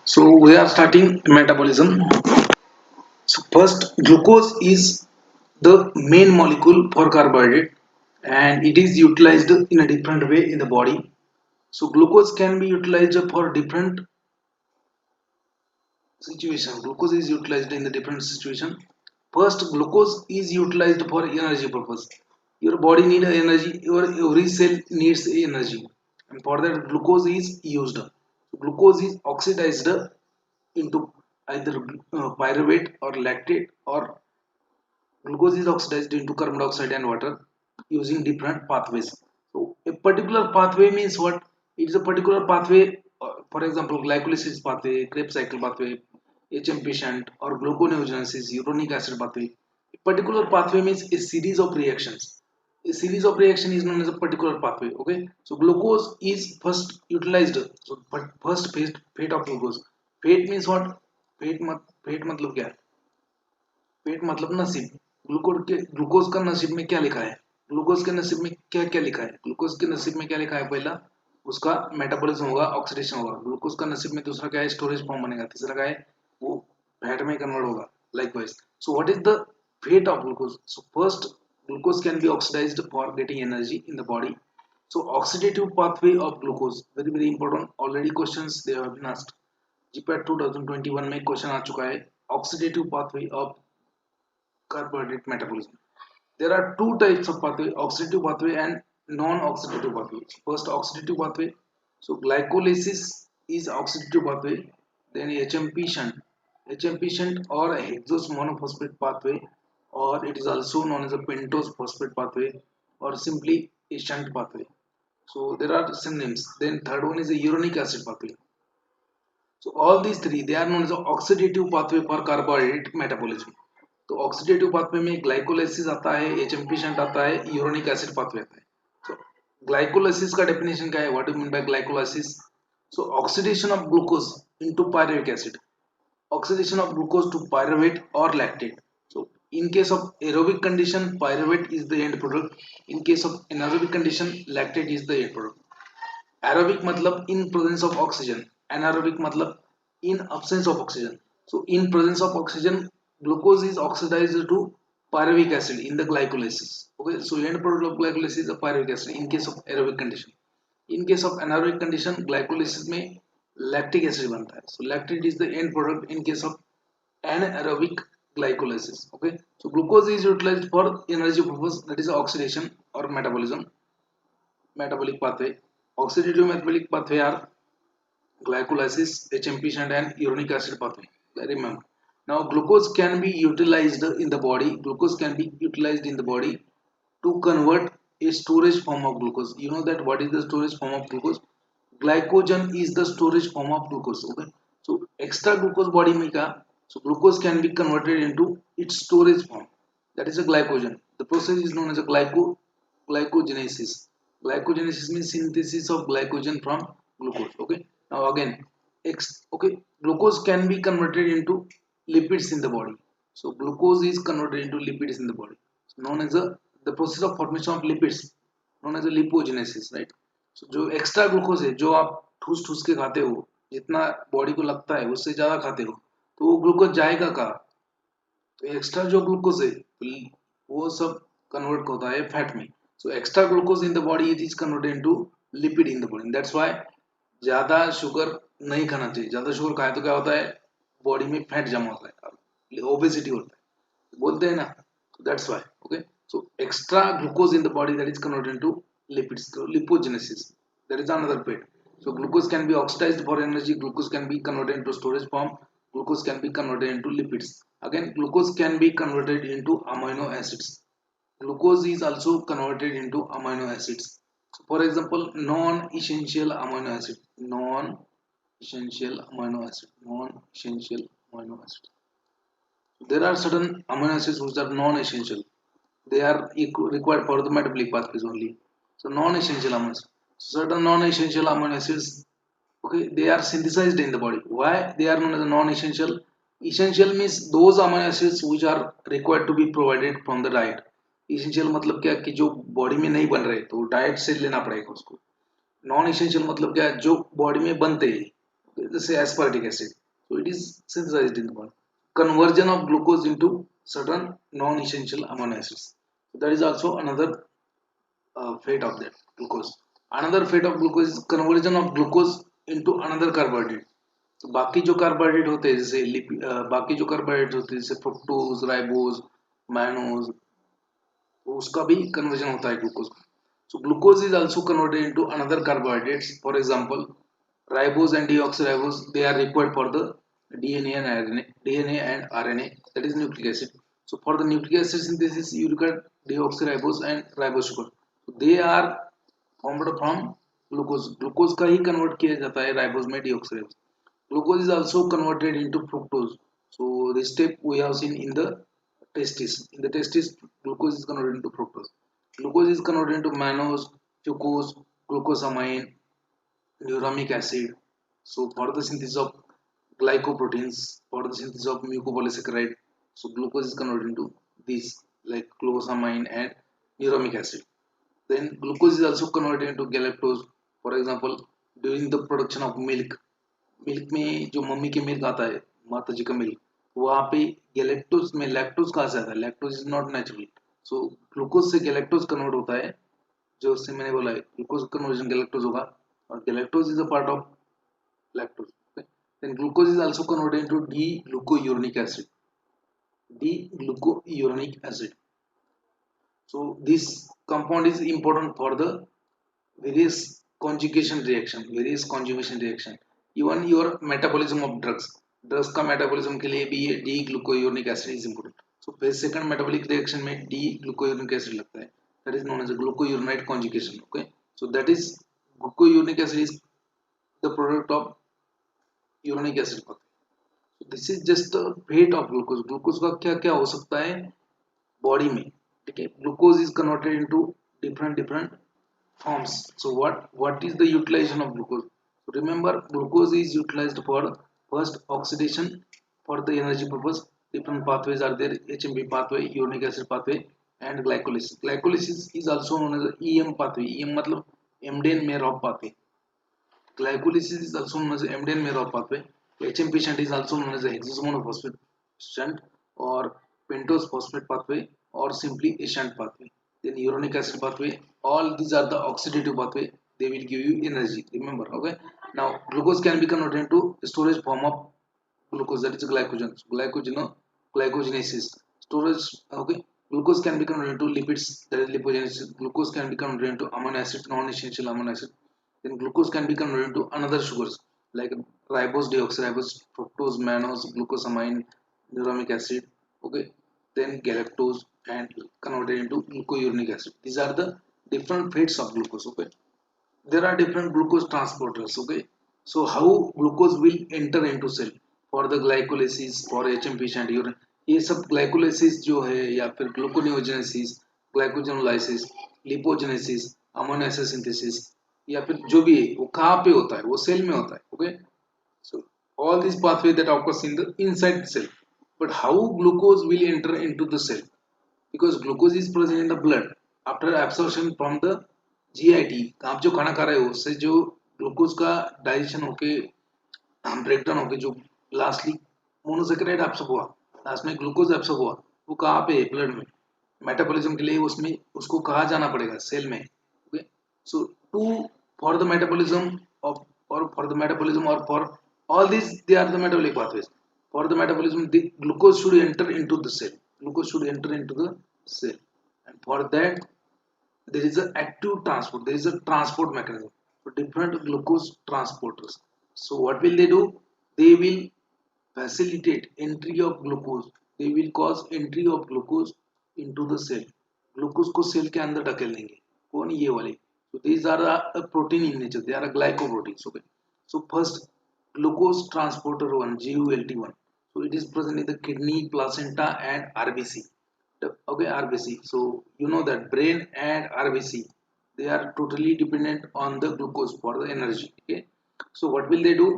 So we are starting metabolism. So first, glucose is the main molecule for carbohydrate, and it is utilized in a different way in the body. So glucose can be utilized for different situation. Glucose is utilized in the different situation. First, glucose is utilized for energy purpose. Your body needs energy. Your every cell needs energy, and for that, glucose is used. Glucose is oxidized into either pyruvate or lactate, or glucose is oxidized into carbon dioxide and water using different pathways. So a particular pathway means what? It is a particular pathway, for example, glycolysis pathway, Krebs cycle pathway, HM patient, or gluconeogenesis, uronic acid pathway. A particular pathway means a series of reactions. A series of reaction is known as a particular pathway. Okay, so glucose is first utilized. So, but first fate of glucose. Fate means what? Fate मतलब क्या है? पेट मतलब नसीब. Glucose का नसीब में क्या लिखा है? ग्लूकोज के नसीब में क्या क्या लिखा है? ग्लूकोज के नसीब में क्या लिखा है? पहला उसका मेटाबॉलिज्म होगा, ऑक्सीडेशन होगा. ग्लूकोज का नसीब में दूसरा क्या है? स्टोरेज फॉर्म बनेगा. तीसरा क्या है? वो फैट में कन्वर्ट होगा. Likewise, so what is the fate of glucose? So first, glucose can be oxidized for getting energy in the body. So oxidative pathway of glucose, very very important. Already questions they have been asked. GPAT 2021 में question आ चुका है. Oxidative pathway of carbohydrate metabolism. There are two types of pathway: oxidative pathway and non-oxidative pathway. First, oxidative pathway. So glycolysis is oxidative pathway. Then HMP shunt, or hexose monophosphate pathway, or it is also known as a pentose phosphate pathway, or simply a shunt pathway. So there are some names. Then third one is a uronic acid pathway. So all these three, they are known as oxidative pathway for carbohydrate metabolism. तो oxidative pathway में glycolysis आता है, HMP shunt आता है, uronic acid pathway आता है. सो glycolysis का definition क्या है? What do mean by glycolysis? So oxidation of glucose into pyruvic acid, oxidation of glucose to pyruvate or lactate. So in case of aerobic condition, pyruvate is the end product. In case of anaerobic condition, lactate is the end product. Aerobic मतलब in presence of oxygen, anaerobic मतलब in absence of oxygen. So in presence of oxygen, glucose is oxidized to pyruvic acid in the glycolysis. Okay, so end product of glycolysis is a pyruvic acid in case of aerobic condition. In case of anaerobic condition, glycolysis में lactic acid बनता है. So lactate is the end product in case of anaerobic glycolysis. Okay, so glucose is utilized for energy purpose, that is oxidation or metabolism, metabolic pathway. Oxidative metabolic pathway are glycolysis, HMP shunt, and uronic acid pathway. Remember. Now, glucose can be utilized in the body. Glucose can be utilized in the body to convert a storage form of glucose. You know that what is the storage form of glucose? Glycogen is the storage form of glucose. Okay. So, extra glucose body में क्या? So, glucose can be converted into its storage form. That is a glycogen. The process is known as a glycogenesis. Glycogenesis means synthesis of glycogen from glucose. Okay. Now again, glucose can be converted into lipids in the body. So glucose is converted into lipids in the body. So known as the process of formation of lipids, known as a lipogenesis, right? So जो extra glucose है, जो आप ठूस ठूस के खाते हो, जितना बॉडी को लगता है उससे ज्यादा खाते हो, तो वो ग्लूकोज जाएगा कहाँ? तो एक्स्ट्रा जो ग्लूकोज है वो सब कन्वर्ट होता है फैट में. So extra glucose in the body it is converted into lipid in the body. That's why ज्यादा शुगर नहीं खाना चाहिए. ज्यादा शुगर खाए तो क्या होता है? बॉडी में फैट जमा होता है, ओबेसिटी होता है, बोलते हैं ना. That's why. Okay, so extra glucose in the body that is converted into lipids, lipogenesis. That is another bit. So glucose can be oxidized for energy. Glucose can be converted into storage form. Glucose can be converted into lipids. Again, glucose can be converted into amino acids. Glucose is also converted into amino acids. So for example, non-essential amino acid, non-essential amino acid, non-essential amino acid. There are certain amino acids which are non-essential. They are required for the metabolic pathways only. So non-essential amino acids. Certain non-essential amino acids, okay, they are synthesized in the body. Why they are known as non-essential? Essential means those amino acids which are required to be provided from the diet. Essential मतलब क्या कि जो body में नहीं बन रहे तो diet से लेना पड़ेगा उसको. नॉन एसेंशियल मतलब क्या? जो बॉडी में बनते हैं let's say aspartic acid. So it is synthesized in the body. Conversion of glucose into certain non-essential amino acids. So that is also another fate of that glucose. Another fate of glucose is conversion of glucose into another carbohydrate. तो बाकी जो carbohydrate होते हैं जैसे बाकी जो carbohydrate होते हैं जैसे फ्रुक्टोज राइबोज माइनोज तो उसका भी कन्वर्जन होता है glucose so glucose is also converted into another carbohydrates for example ribose and deoxyribose they are required for the DNA and RNA that is nucleic acid so for the nucleic acid synthesis you require deoxyribose and ribose sugar so they are formed from glucose का ही convert किया जाता है ribose में deoxyribose glucose is also converted into fructose so this step we have seen in the testis in the testis glucose is converted into fructose glucose is converted into mannose fucose glucosamine uramic acid so for the synthesis of glycoproteins for the synthesis of mucopolysaccharide so glucose is converted into these like glucosamine and uramic acid then glucose is also converted into galactose for example during the production of milk milk में जो mummy के milk आता है माता जी का milk वहाँ पे galactose में लैक्टोज कहाँ से आता है lactose is not natural so glucose से गैलेक्टोज कन्वर्ट होता है जो उससे मैंने बोला है ग्लूकोज कन्वर्जन गैलेक्टोज होगा और galactose is a part of lactose then glucose is also converted into D glucuronic acid D glucuronic acid so this compound is important for the various conjugation reaction even your metabolism of drugs का metabolism के लिए भी ये D glucuronic acid is important so फिर second metabolic reaction में D glucuronic acid लगता है that is known as a glucouronide conjugation okay so that is glucouronic acid is the product of uronic acid so this is just a fate of glucose का क्या क्या हो सकता है body में ठीक है glucose is converted into different forms so what is the utilization of glucose so remember glucose is utilized for first oxidation for the energy purpose different pathways are there HMP pathway uronic acid pathway and glycolysis is also known as EM pathway EM मतलब Embden-Merov pathway glycolysis is also known as Embden-Merov pathway HMP shunt is also known as a hexomonophosphate shunt or pentose phosphate pathway or simply a shunt pathway then uronic acid pathway all these are the oxidative pathway they will give you energy remember okay now glucose can be converted into storage form of glucose that is glycogen glycogenesis storage okay glucose can be converted into lipids that is lipogenesis glucose can be converted into amino acid non-essential amino acid then glucose can be converted into another sugars like ribose deoxyribose fructose mannose glucosamine uramic acid okay then galactose and converted into glucouronic acid these are the different fates of glucose okay there are different glucose transporters okay so how glucose will enter into cell for the glycolysis for HMP and urine ये सब glycolysis जो है या फिर gluconeogenesis glycogenolysis lipogenesis amino acid synthesis या फिर जो भी है वो कहाँ पे होता है वो सेल में होता है okay so all these pathways that occurs in the inside the cell but how glucose will enter into the cell because glucose is present in the blood after absorption from the GIT आप जो खाना खा रहे हो उससे जो glucose का digestion होके ब्रेकडाउन होके जो लास्टली मोनोसेकेराइड एब्सॉर्ब हुआ लास्ट में ग्लूकोज एब्सॉर्ब हुआ वो कहाँ पे है ब्लड में मेटाबॉलिज्म के लिए उसमें उसको कहाँ जाना पड़ेगा सेल में okay so to for the metabolism of और फॉर द मेटाबॉलिज्म और for all these they are the metabolic pathways for the metabolism the glucose should enter into the cell glucose should enter into the cell and for that there is an active transport there is a transport mechanism for different glucose transporters so what will they do they will facilitate entry of glucose they will cause entry of glucose into the cell glucose को cell के अंदर ढकेल देंगे कौन ये वाले so these are a protein in nature they are a glycoproteins okay so first glucose transporter 1 GULT1 so it is present in the kidney placenta and RBC okay RBC so you know that brain and RBC they are totally dependent on the glucose for the energy okay so what will they do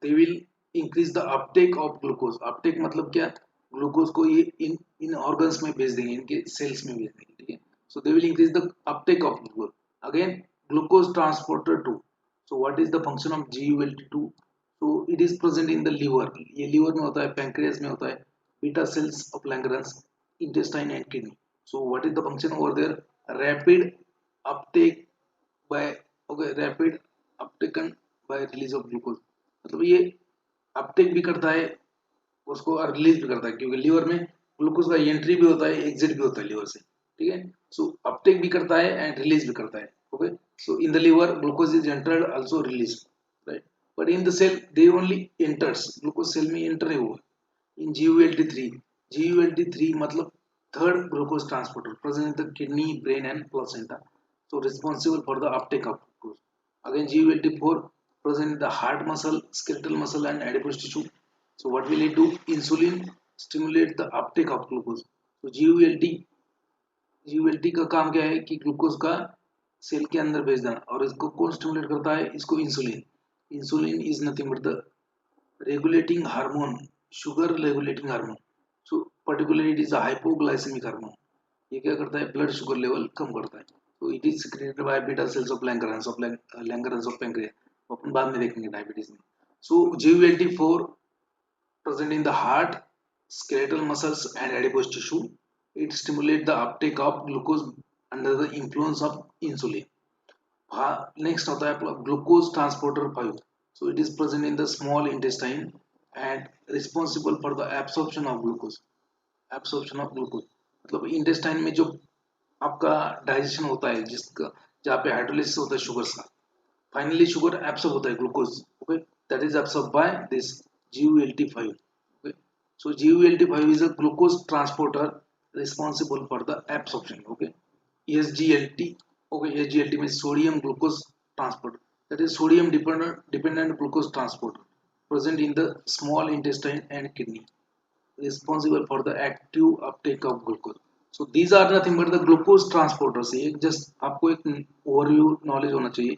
they will increase the uptake of glucose uptake मतलब क्या glucose को ये इन organs में भेज देंगे इनके sales में भेज देंगे ठीक है so they will increase the uptake of glucose again glucose transporter 2 so what is the function of GULT2 So it is present in the liver. ये liver में होता है, pancreas में होता है, beta cells of Langerhans, intestine and kidney. So what is the function over there? Rapid uptake by, okay, rapid uptaken by release of glucose. मतलब ये Uptake भी करता है, उसको रिलीज भी करता है, क्योंकि लीवर में ग्लूकोज का एंट्री भी होता है, एग्जिट भी होता है लीवर से, ठीक है. सो अपटेक भी करता है एंड रिलीज भी करता है. Okay, so in the liver glucose is entered also release, right. But in the cell they only enters, glucose cell में एंटर है हुआ. इन GULT3, GULT3 मतलब third glucose transporter present in the kidney, brain and placenta, so responsible for the uptake of glucose. Again GULT4 present in the heart muscle, skeletal muscle and adipose tissue. So what will it do? Insulin stimulate the uptake of glucose. So GULT का काम क्या है कि glucose का cell के अंदर भेज देना, और इसको कौन स्टिमुलेट करता है? इसको insulin. Insulin is nothing but the regulating hormone, sugar regulating hormone. So particularly it is a hypoglycemic hormone. ये क्या करता है? ब्लड शुगर लेवल कम करता है. So it is secreted by beta cells of Langerhans of pancreas. अपन बाद में देखेंगे diabetes में. So GLT4 present in the heart, skeletal muscles and adipose tissue. It stimulates the uptake of glucose under the influence of insulin. Next होता है glucose transporter 5. So it is present in the small intestine and responsible for the absorption of glucose. Absorption of glucose मतलब intestine में जो आपका digestion होता है, जिसका जहाँ पे हाइड्रोलिसिस होता है शुगर्स का, फाइनली शुगर एब्सॉर्ब होता है glucose. Okay, that is absorb by this GULT5. Okay, so GULT5 is a glucose transporter responsible for the absorption. Okay, SGLT. Okay, SGLT means sodium glucose transporter, that is sodium dependent glucose transporter present in the small intestine and kidney, responsible for the active uptake of glucose. So these are nothing but the glucose transporters. ये just आपको एक overview knowledge होना चाहिए.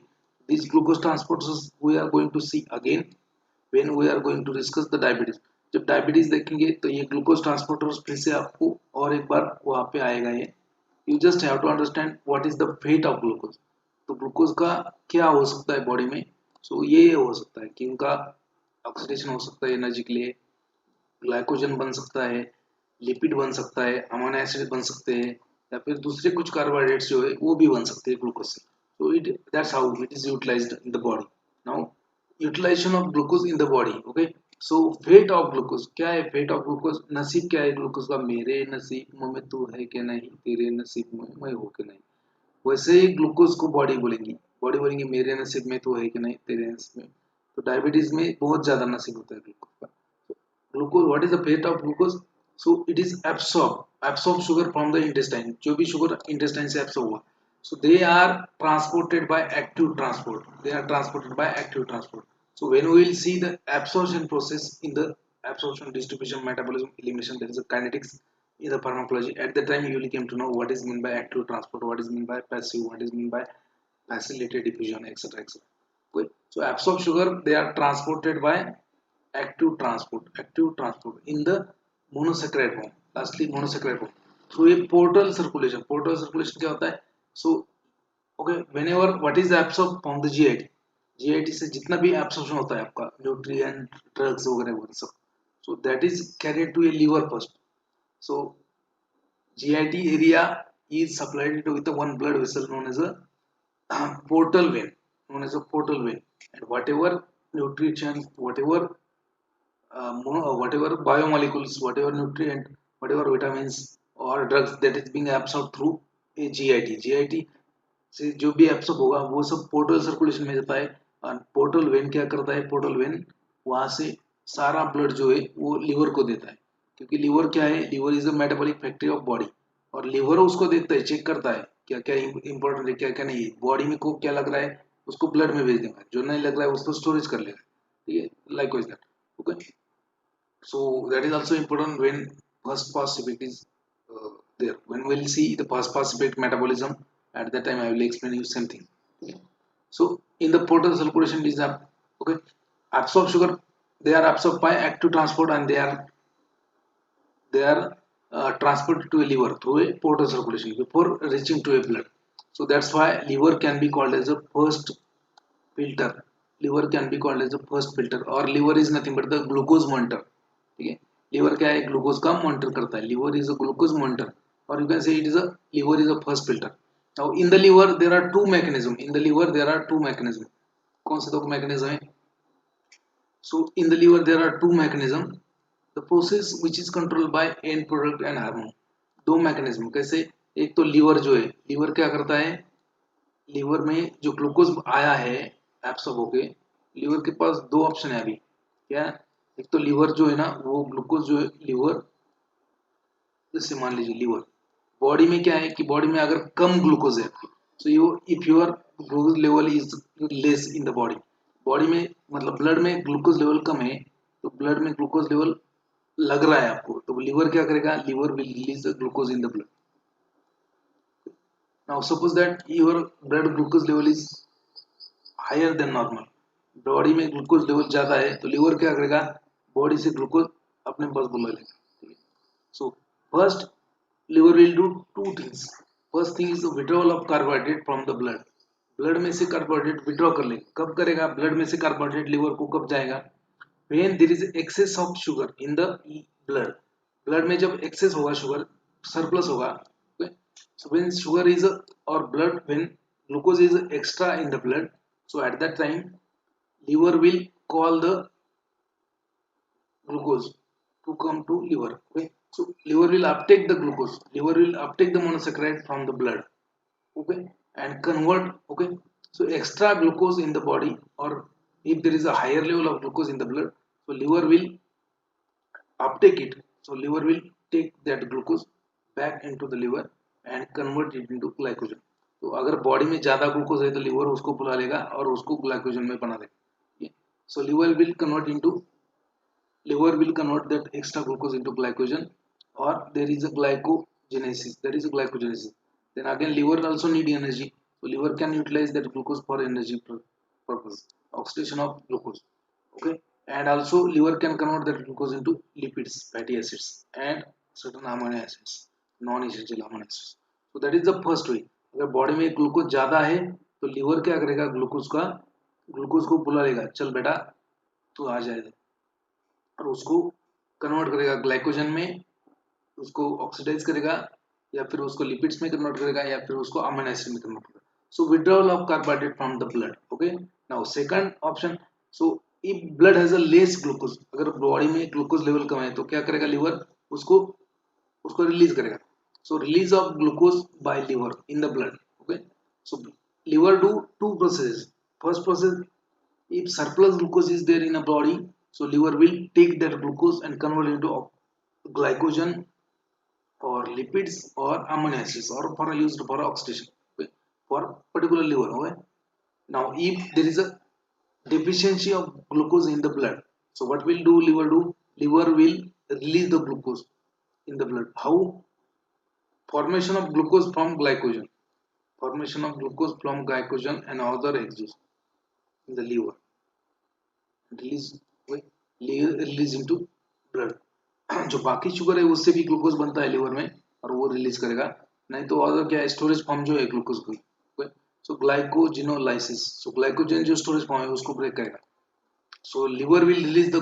These glucose transporters we are going to see again when we are going to discuss the diabetes. जब diabetes देखेंगे तो ये glucose transporters फिर से आपको और एक बार वहाँ पे आएगा. ये you just have to understand what is the fate of glucose. तो ग्लूकोज का क्या हो सकता है बॉडी में? सो ये हो सकता है कि उनका ऑक्सीडेशन हो सकता है एनर्जी के लिए, ग्लाइकोजन बन सकता है, लिपिड बन सकता है, अमीनो एसिड बन सकते हैं, या फिर दूसरे कुछ कार्बोहाइड्रेट्स जो है वो भी बन सकते हैं ग्लूकोज से. So that's how it is utilized in the body. Now utilization of glucose in the body. Okay, so fate of glucose क्या है? fate of glucose, नसीब क्या है ग्लूकोज का? मेरे नसीब में तू है कि नहीं, तेरे नसीब में मैं हूँ कि नहीं. वैसे ही ग्लूकोज को बॉडी बोलेंगी मेरे नसीब में तू है कि नहीं, तेरे नसीब में. तो डायबिटीज में बहुत ज्यादा नसीब होता है ग्लूकोज का. Glucose, what is the fate of glucose? So it is absorb sugar from the intestine. जो भी शुगर इंटेस्टाइन से absorb हुआ, so they are transported by active transport. So when we will see the absorption process in the absorption, distribution, metabolism, elimination, there is a kinetics in the pharmacology. At that time you will came to know what is meant by active transport, what is meant by passive, what is meant by facilitated diffusion, etc, etc. Okay, so absorbed sugar, they are transported by active transport in the monosaccharide form, lastly monosaccharide form, through a portal circulation. क्या होता है? So okay, whenever what is absorbed from the GIT से जितना भी absorption होता है आपका nutrient, drugs वगैरह वगैरह सब, so that is carried to a liver first. So GIT area is supplied with the one blood vessel known as a portal vein, and whatever nutrition, whatever biomolecules, whatever nutrient, whatever vitamins or drugs that is being absorbed through a GIT से जो भी absorb होगा वो सब portal circulation में जाता है. और पोर्टल वेन क्या करता है? पोर्टल वेन वहां से सारा ब्लड जो है वो लिवर को देता है, क्योंकि लिवर क्या है? Liver is a metabolic factory of body, और लिवर उसको देखता है, चेक करता है क्या क्या इंपॉर्टेंट है, क्या क्या नहीं है, बॉडी में को क्या लग रहा है उसको ब्लड में भेज देगा, जो नहीं लग रहा है उसको स्टोरेज कर लेगा. ठीक है, like that. Okay, so that is also important when first pass effect is there. When we will see the first pass effect metabolism, at that time I will explain you same thing. Okay. So in the portal circulation is okay, absorbed sugar, they are absorbed by active transport, and they are transported to a liver through a portal circulation before reaching to a blood. So that's why liver can be called as a first filter. liver can be called as the first filter, or liver is nothing but the glucose monitor. ठीक है, liver क्या है, glucose का monitor करता है. liver is a glucose monitor, or you can say it is a liver is a first filter. Now in the liver there are two mechanism. In the liver there are two mechanism. कौन से दो mechanism है? So in the liver there are two mechanism. The process which is controlled by end product and hormone. दो mechanism. कैसे? एक तो liver जो है, liver क्या करता है, लीवर में जो ग्लूकोज आया है एब्सॉर्ब होके, लीवर के पास दो ऑप्शन है अभी. क्या? एक तो लीवर जो है ना, वो ग्लूकोज जो है लीवर, जैसे मान लीजिए लीवर बॉडी में क्या है कि बॉडी में अगर कम ग्लूकोज है, so you if your glucose level is less in the body, body में मतलब ब्लड में ग्लूकोज लेवल कम है, तो ब्लड में ग्लूकोज लेवल लग रहा है आपको, तो लीवर क्या करेगा, liver will release the glucose in the blood. Now suppose that your blood glucose level is higher than normal, body में ग्लूकोज लेवल ज्यादा है, तो लीवर क्या करेगा, बॉडी से ग्लूकोज अपने पास बुला लेगा. So first liver will do two things. First thing is withdrawal of carbohydrate from the blood. Blood में से कार्बोहाइड्रेट विड्रॉ कर ले. कब करेगा, ब्लड में से कार्बोहाइड्रेट लीवर को कब जाएगा, when there is excess of sugar in the blood. Blood में जब एक्सेस होगा, शुगर सरप्लस होगा, so when sugar is or blood, when glucose is extra in the blood, so at that time liver will call the glucose to come to liver. Okay, so liver will uptake the glucose, liver will uptake the monosaccharide from the blood, okay, and convert. Okay, so extra glucose in the body, or if there is a higher level of glucose in the blood, so liver will uptake it. So liver will take that glucose back into the liver and convert it into glycogen. तो अगर body में ज्यादा glucose है तो liver उसको बुला लेगा और उसको ग्लाइकोजन में बना देगा. सो liver will convert that extra glucose into glycogen, or there is a glycogenesis. Then again liver also need energy, so liver can utilize that glucose for energy purpose, oxidation of glucose. Okay, and also liver can convert that glucose into lipids, fatty acids, and certain amino acids, non-essential amino acids. So that is the first way. अगर body में glucose ज्यादा है तो liver क्या करेगा, glucose को बुला लेगा, चल बेटा तू आ जाएगा, और उसको कन्वर्ट करेगा ग्लाइकोजन में, उसको ऑक्सीडाइज करेगा, या फिर उसको लिपिड्स में कन्वर्ट करेगा, या फिर उसको अमीनो एसिड में कन्वर्ट करेगा. So withdrawal of carbohydrate from the blood. Okay, now second option, so if blood has a less glucose, अगर बॉडी में ग्लूकोज लेवल कम है तो क्या करेगा लिवर, उसको रिलीज करेगा. So release of glucose by liver in the blood. Okay, so liver do two processes. First process, if surplus glucose is there in a body, so liver will take that glucose and convert it into glycogen or lipids or amino acids, or for used for oxidation. Okay, for particular liver. Okay, now if there is a deficiency of glucose in the blood, so what will do liver do, liver will release the glucose in the blood. How? Formation of glucose from glycogen, and other exhaust in the liver, release into blood. जो बाकी sugar है उससे भी glucose बनता है liver में और वो रिलीज करेगा, नहीं तो अदर क्या है, स्टोरेज फॉर्म जो है ग्लूकोज की. सो ग्लाइकोजिनोलाइसिस, सो ग्लाइकोजन जो स्टोरेज फॉर्म है उसको ब्रेक करेगा. So liver will release the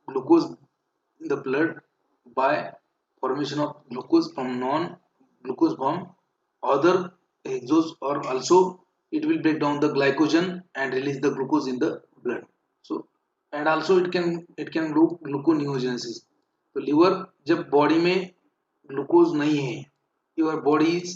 glucose in the blood by formation of glucose from non-glucose form, other exhaust, or also it will break down the glycogen and release the glucose in the blood. So and also it can do gluconeogenesis. तो liver जब body में glucose नहीं है, your body is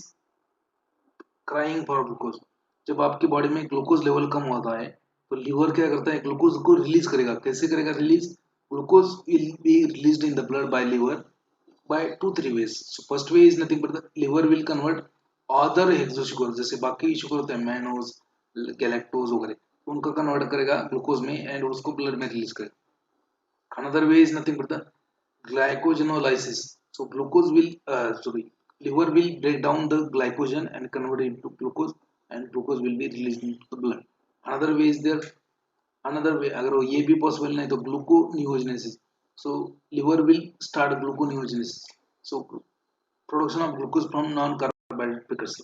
crying for glucose. जब आपकी body में glucose level कम होता है तो लीवर क्या करता है, ग्लूकोज को रिलीज करेगा. कैसे करेगा release, glucose will be released in the blood bye liver by 2-3 ways. So first way is nothing but the liver will convert other hexosugars, जैसे बाकी शुगर होते हैं मैनोज, गैलेक्टोज वगैरह, उनको कन्वर्ट करेगा ग्लूकोज में एंड उसको ब्लड में रिलीज करेगा. Another way is nothing but the glycogenolysis. So liver will break down the glycogen and convert it into glucose, and glucose will be released into the blood. Another way is there, another way अगर वो ये भी possible नहीं तो gluconeogenesis. So liver will start gluconeogenesis, so production of glucose from non-carbohydrate precursor.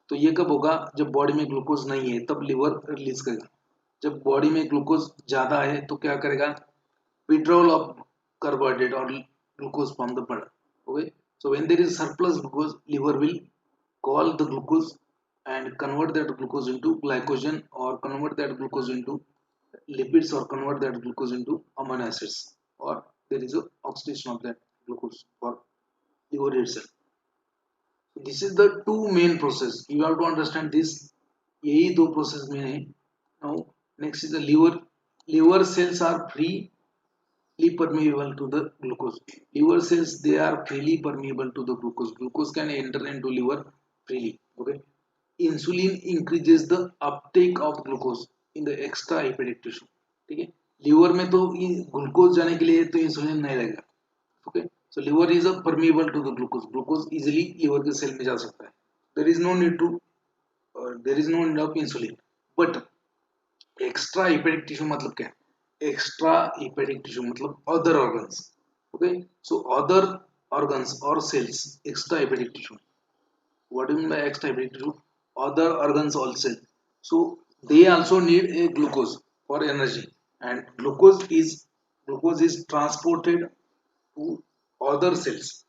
तो ये कब होगा, जब बॉडी में ग्लूकोज नहीं है तब लिवर रिलीज करेगा. जब बॉडी में ग्लूकोज ज्यादा है तो क्या करेगा, withdrawal of carbohydrate or glucose from the blood. Okay, so when there is surplus glucose, liver will call the glucose and convert that glucose into glycogen or convert that glucose into lipids or convert that glucose into amino acids, or there is a oxidation of that glucose for liver itself. So this is the two main process. You have to understand this. यही दो process में है. Now next is the liver. Liver cells are freely permeable to the glucose. Liver cells, they are freely permeable to the glucose. Glucose can enter into liver freely. Okay. Insulin increases the uptake of glucose in the extra hepatic tissue. ठीक है, liver में तो glucose जाने के लिए तो insulin नहीं लगेगा. Okay, so liver is a permeable to the glucose. Glucose easily liver के सेल में जा सकता है. There is no need to there is no need of insulin. But extra hepatic tissue मतलब क्या है? एक्स्ट्रा हेपेटिक टिश्यू मतलब other organs. Okay, so other organs और cells, extra hepatic tissue. What do you mean by extra hepatic tissue? Other organs also. So they also need a glucose for energy, and glucose is transported to other cells.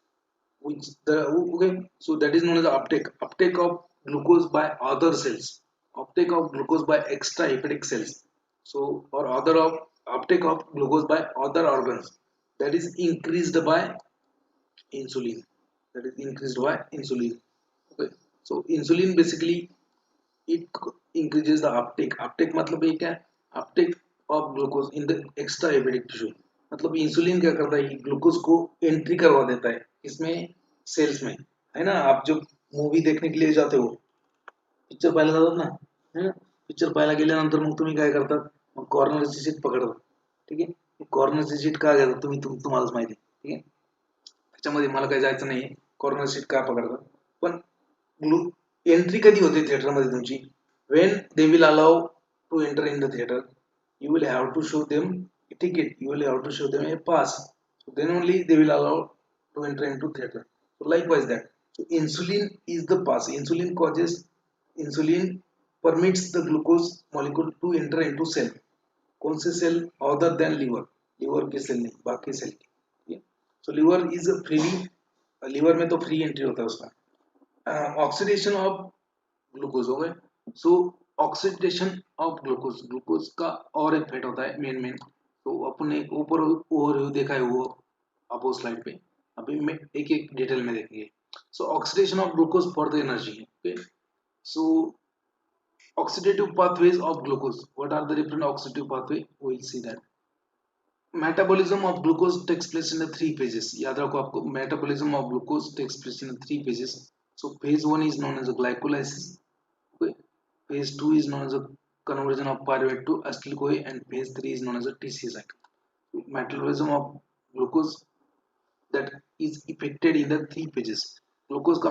Which the okay, so that is known as the uptake of glucose by other cells, uptake of glucose by extra hepatic cells. So or other of uptake of glucose by other organs, that is increased by insulin. That is increased by insulin. Okay, so insulin basically it increases the uptake. Uptake मतलब ये क्या है? Uptake of glucose in the extra hepatic tissue. मतलब insulin क्या करता है, glucose को entry करवा देता है इसमें, सेल्स में, है ना. आप जब मूवी देखने के लिए जाते हो, पिक्चर पाहायला जातात ना, है ना. पिक्चर पाहायला गेल्यानंतर मग तुम्ही काय करतात, मग कॉर्नरची सीट पकडतात. ठीक आहे, कॉर्नरची सीट का घेतात तुम्ही, तुम्हालाच माहिती. ठीक आहे, त्याच्यामध्ये मला काही जायचं नाहीये कॉर्नर सीट का पकडतात. पण एंट्री कधी होते थिएटर मध्ये तुमची? when they will allow to enter in the theater, you will have to show them a ticket, you will have to show them a pass, so then only they will allow to enter into theater. So likewise that, so insulin is the pass. Insulin permits the glucose molecule to enter into cell. कौन से cell? other than liver. liver के cell नहीं, बाकी cell के. so liver is a freely, liver में तो free entry होता है उसका. ऑक्सीडेशन ऑफ ग्लूकोज हो गए. सो ऑक्सीडेशन ऑफ ग्लूकोज, ग्लूकोज का और एक फेट होता है मेन. तो अपने ऊपर ओवरव्यू देखा है वो आप वो स्लाइड पे, अभी मैं एक एक डिटेल में देखेंगे. सो oxidation of glucose for the energy. Okay, so oxidative pathways of glucose. What are the different oxidative pathway? We will see that. Metabolism of glucose takes place in the three phases. याद रखो आपको, metabolism of glucose takes place in the three phases. So phase 1 is known as a glycolysis. Okay. Phase 2 is known as a conversion of pyruvate to acetyl CoA, and phase 3 is known as a TC cycle. So metabolism of glucose that is effected in the three phases. Glucose का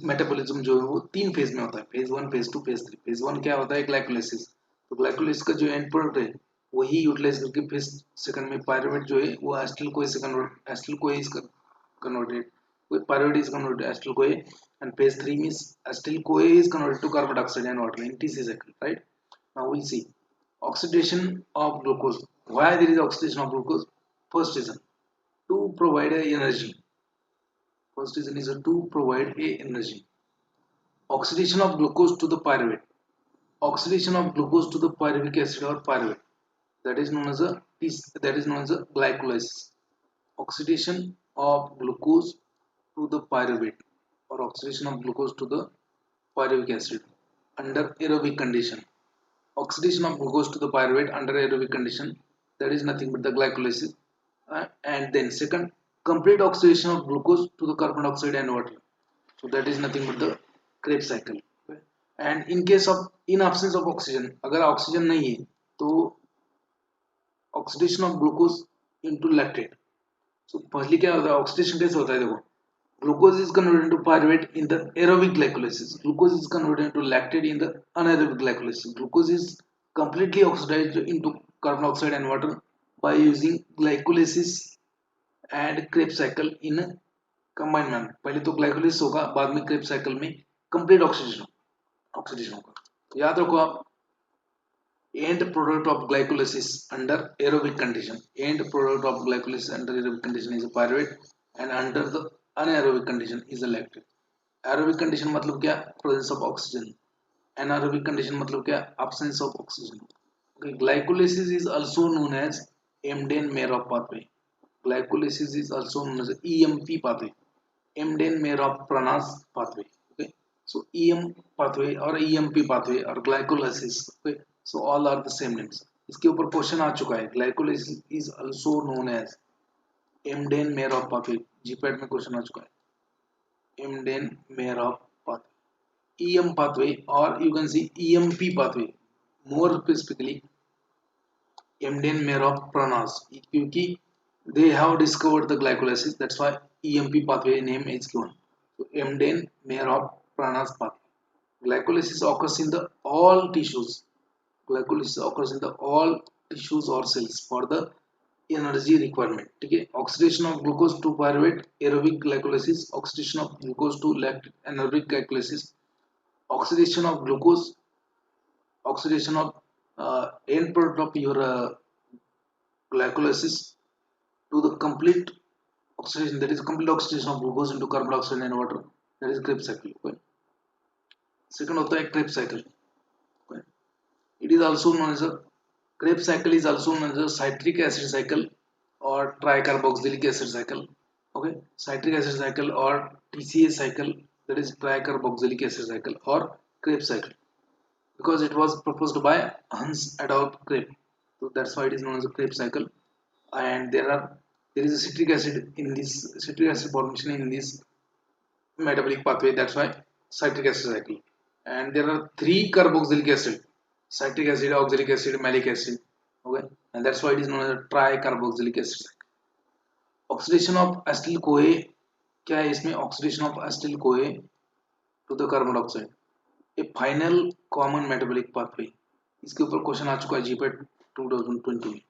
metabolism जो है वो तीन phase में होता है, phase 1, phase 2, phase 3. Phase 1 क्या होता है? ग्लाइकोलाइसिस. तो ग्लाइकोलाइसिस का जो एंड प्रोडक्ट है वही यूटिलाइज करके फेज सेकंड में पायरुवेट जो है वो एसिटिल कोए से कन्वर्ट, acetyl CoA is converted, pyruvate is converted acetyl CoA, and phase 3 में acetyl CoA is converted to carbon dioxide and water in TC cycle. Right, now we see oxidation of glucose. Why there is oxidation of glucose? First reason, to provide energy. First reason is to provide energy. Oxidation of glucose to the pyruvate. Oxidation of glucose to the pyruvic acid or pyruvate. That is known as a glycolysis. Oxidation of glucose to the pyruvate or oxidation of glucose to the pyruvic acid under aerobic condition. Oxidation of glucose to the pyruvate under aerobic condition, that is nothing but the glycolysis. And then second, complete oxidation of glucose to the carbon dioxide and water, so that is nothing but the Krebs cycle. And in case of in absence of oxygen, अगर oxygen नहीं है तो oxidation of glucose into lactate. So पहले क्या होता है, oxidation कैसे होता है? देखो, glucose is converted into pyruvate in the aerobic glycolysis. Glucose is converted into lactate in the anaerobic glycolysis. Glucose is completely oxidized into carbon dioxide and water by using glycolysis and Krebs cycle in a combined manner. पहले तो glycolysis होगा, बाद में Krebs cycle में complete oxidation होगा. याद रखो आप, end product of glycolysis under aerobic condition. End product of glycolysis under aerobic condition is a pyruvate and under the anaerobic condition is a lactate. Aerobic condition मतलब क्या? Presence of oxygen. Anaerobic condition मतलब क्या? Absence of oxygen. Okay, glycolysis is also known as Emden-Merov pathway. Glycolysis is also known as EMP pathway. Emden-Merov Pranas pathway. Okay, so EM pathway or EMP pathway or glycolysis. Okay, so all are the same names. इसके ऊपर question आ चुका है. Glycolysis is also known as Emden-Merov pathway. GPAT में question आ चुका है. Emden-Merov pathway. EM pathway or you can see EMP pathway. More specifically Emden-Merov Pranas, क्योंकि they have discovered the glycolysis, that's why EMP pathway name is given. So Emden-Merov Pranas pathway. Glycolysis occurs in the all tissues. Glycolysis occurs in the all tissues or cells for the energy requirement. ठीक है. Oxidation of glucose to pyruvate aerobic glycolysis, oxidation of glucose to lactate anaerobic glycolysis, oxidation of glucose, oxidation of end product of your glycolysis to the complete oxidation, that is complete oxidation of glucose into carbon dioxide and water, that is Krebs cycle. Okay. Second होता है Krebs cycle. Okay. It is also known as a Krebs cycle is also known as a citric acid cycle or tricarboxylic acid cycle. Okay, citric acid cycle or TCA cycle, that is tricarboxylic acid cycle or Krebs cycle, because it was proposed by Hans Adolf Krebs. So that's why it is known as a Krebs cycle. And there is a citric acid in this citric acid formation in this metabolic pathway, that's why citric acid cycle. And there are three carboxylic acid: citric acid, oxalic acid, malic acid. Okay, and that's why it is known as a tricarboxylic acid cycle. Oxidation of acetyl CoA, क्या है इसमें? Oxidation of acetyl CoA to the carbon dioxide, a final common metabolic pathway. इसके ऊपर question आ चुका है GPAT 2020 में.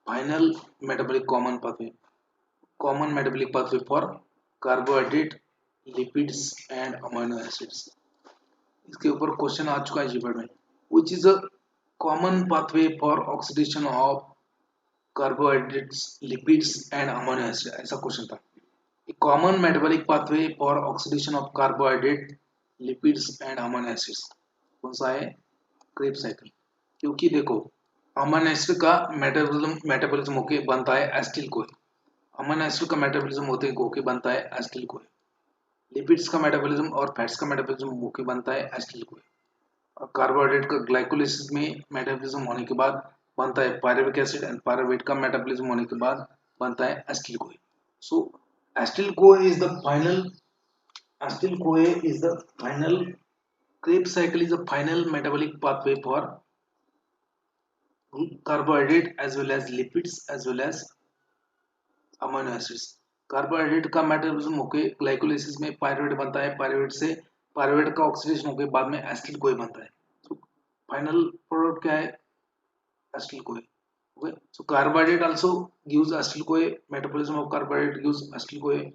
Final metabolic common metabolic pathway for carbohydrate, lipids and amino acids. इसके ऊपर क्वेश्चन आ चुका है जीपेट में. Which is a common pathway for oxidation of carbohydrates, lipids and amino acids? ऐसा क्वेश्चन था. A common metabolic pathway for oxidation of carbohydrate, lipids and amino acids कौन सा है? Krebs cycle. क्योंकि देखो अमीनो एसिड का metabolism होके बनता है एसिटिल कोए. अमीनो एसिड का मेटाबॉलिज्म होके बनता है एसिटिल कोए. लिपिड्स का मेटाबॉलिज्म और फैट्स का मेटाबॉलिज्म होके बनता है एसिटिल कोए. और कार्बोहाइड्रेट का ग्लाइकोलिसिस में मेटाबॉलिज्म होने के बाद बनता है पायरुविक एसिड एंड पायरुवेट का मेटाबॉलिज्म होने के बाद बनता है एसिटिल कोए. सो acetyl CoA is the final Krebs cycle is a final metabolic pathway for carbohydrate as well as lipids as well as amino acids. Carbohydrate का मेटाबॉलिज्म होके glycolysis में पायरुवेट बनता है. पायरुवेट का ऑक्सीडेशन होके बाद में एसिटिल कोए बनता है. तो फाइनल प्रोडक्ट क्या है? एसिटिल कोए. Okay, so carbohydrate also gives acetyl कोए. Metabolism of carbohydrate gives acetyl कोए.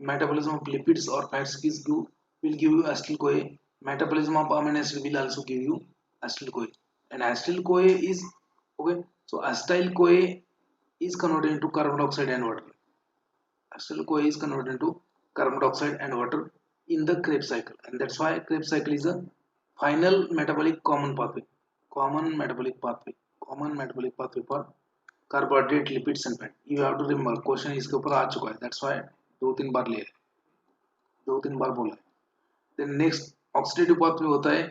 Metabolism of lipids or fats will give you acetyl CoA. Metabolism of amino acid will also give you acetyl CoA. And acetyl CoA is okay. So acetyl CoA is converted into carbon dioxide and water. Acetyl CoA is converted into carbon dioxide and water in the Krebs cycle, and that's why Krebs cycle is a final metabolic common pathway. Common metabolic pathway for carbohydrate, lipids and fat. You have to remember question इसके ऊपर आ चुका है. That's why दो तीन बार लिया है, दो तीन बार बोला है. देन नेक्स्ट ऑक्सीडेटिव पाथवे होता है.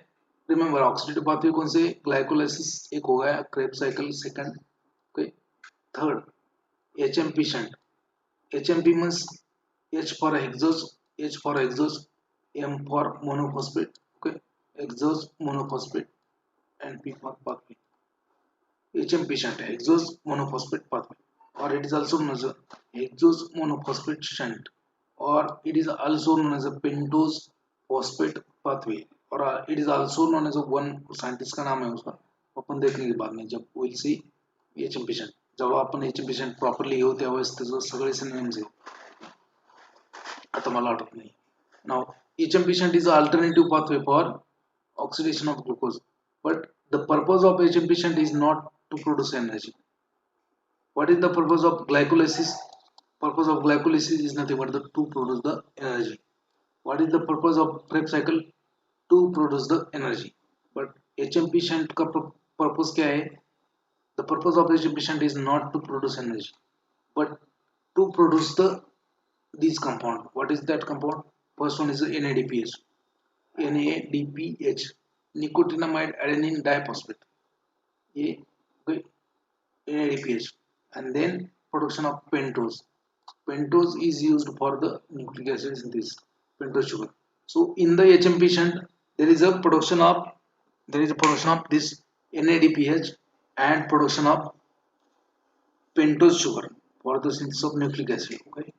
रिमेंबर ऑक्सीडेटिव पाथवे कौन से? ग्लाइकोलाइसिस एक हो गया, Krebs cycle second. Okay, third HMP shunt. HMP means H for hexose, M for monophosphate. Okay, hexose monophosphate and P for pathway. HMP shunt, hexose monophosphate pathway, or it is also known as a hexose monophosphate shunt, or it is also known as a pentose phosphate pathway, or it is also known as a one scientist का नाम है उसका, अपन देखने के बाद में जब we'll see HMP shunt. जब अपन HMP shunt properly होते हैं वैसे तो सगळे से names है आता मला आठवत नाही. Now HMP shunt is an alternative pathway for oxidation of glucose, but The purpose of HM patient is not to produce energy. What is the purpose of glycolysis? Purpose of glycolysis is nothing but to produce the energy. What is the purpose of Krebs cycle? To produce the energy. But HM patient का purpose क्या है? The purpose of HM patient is not to produce energy, but to produce these compound. What is that compound? First one is the NADPH. NADPH, nicotinamide adenine diphosphate. A, okay, NADPH, and then production of pentose. Pentose is used for the nucleic acid synthesis. Pentose sugar. So in the HM patient, there is a production of this NADPH and production of pentose sugar for the synthesis of nucleic acid. Okay.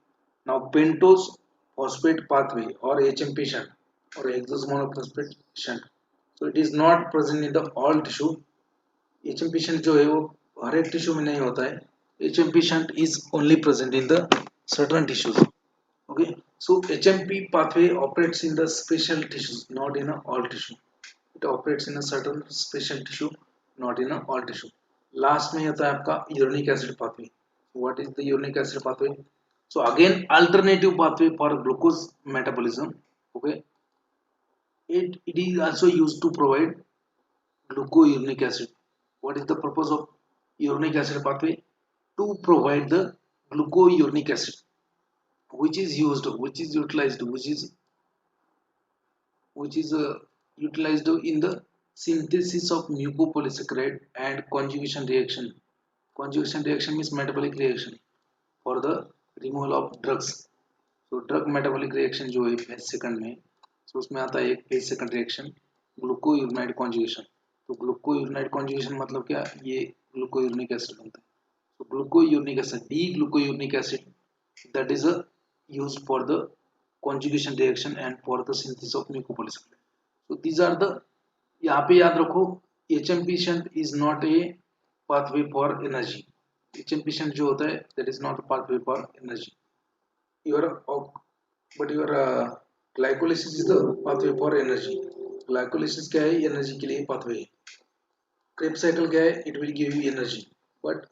Now pentose phosphate pathway or HM patient or hexose monophosphate patient. So it is not present in the all tissue. HM patient जो है वो हर एक tissue में नहीं होता है. HM patient is only present in the certain tissues. Okay. So HMP pathway operates in the special tissues, not in all tissue. It operates in a certain special tissue, not in all tissue. Last में आता है आपका uric acid pathway. What is the uric acid pathway? So again, alternative pathway for glucose metabolism. Okay, it is also used to provide glucouric acid. What is the purpose of uric acid pathway? To provide the glucouric acid, which is used, which is utilized in the synthesis of mucopolysaccharide and conjugation reaction. Conjugation reaction means metabolic reaction for the removal of drugs. So drug metabolic reaction जो है phase second में, so उसमें आता है एक phase second reaction ग्लूकोयूरिनाइड conjugation. तो ग्लूकोयूरिनाइड conjugation मतलब क्या, ये ग्लूकोयूरिक एसिड बनता है. So glucouric acid, D-glucouric acid, that is a used for the conjugation reaction and for the synthesis of mucopolysaccharide. So these are the, यहाँ पे याद रखो HM patient is not a pathway for energy. HM patient जो होता है that is not a pathway for energy. Your but your glycolysis is the pathway for energy. Glycolysis क्या है, energy के लिए pathway है. Krebs cycle क्या है, it will give you energy, but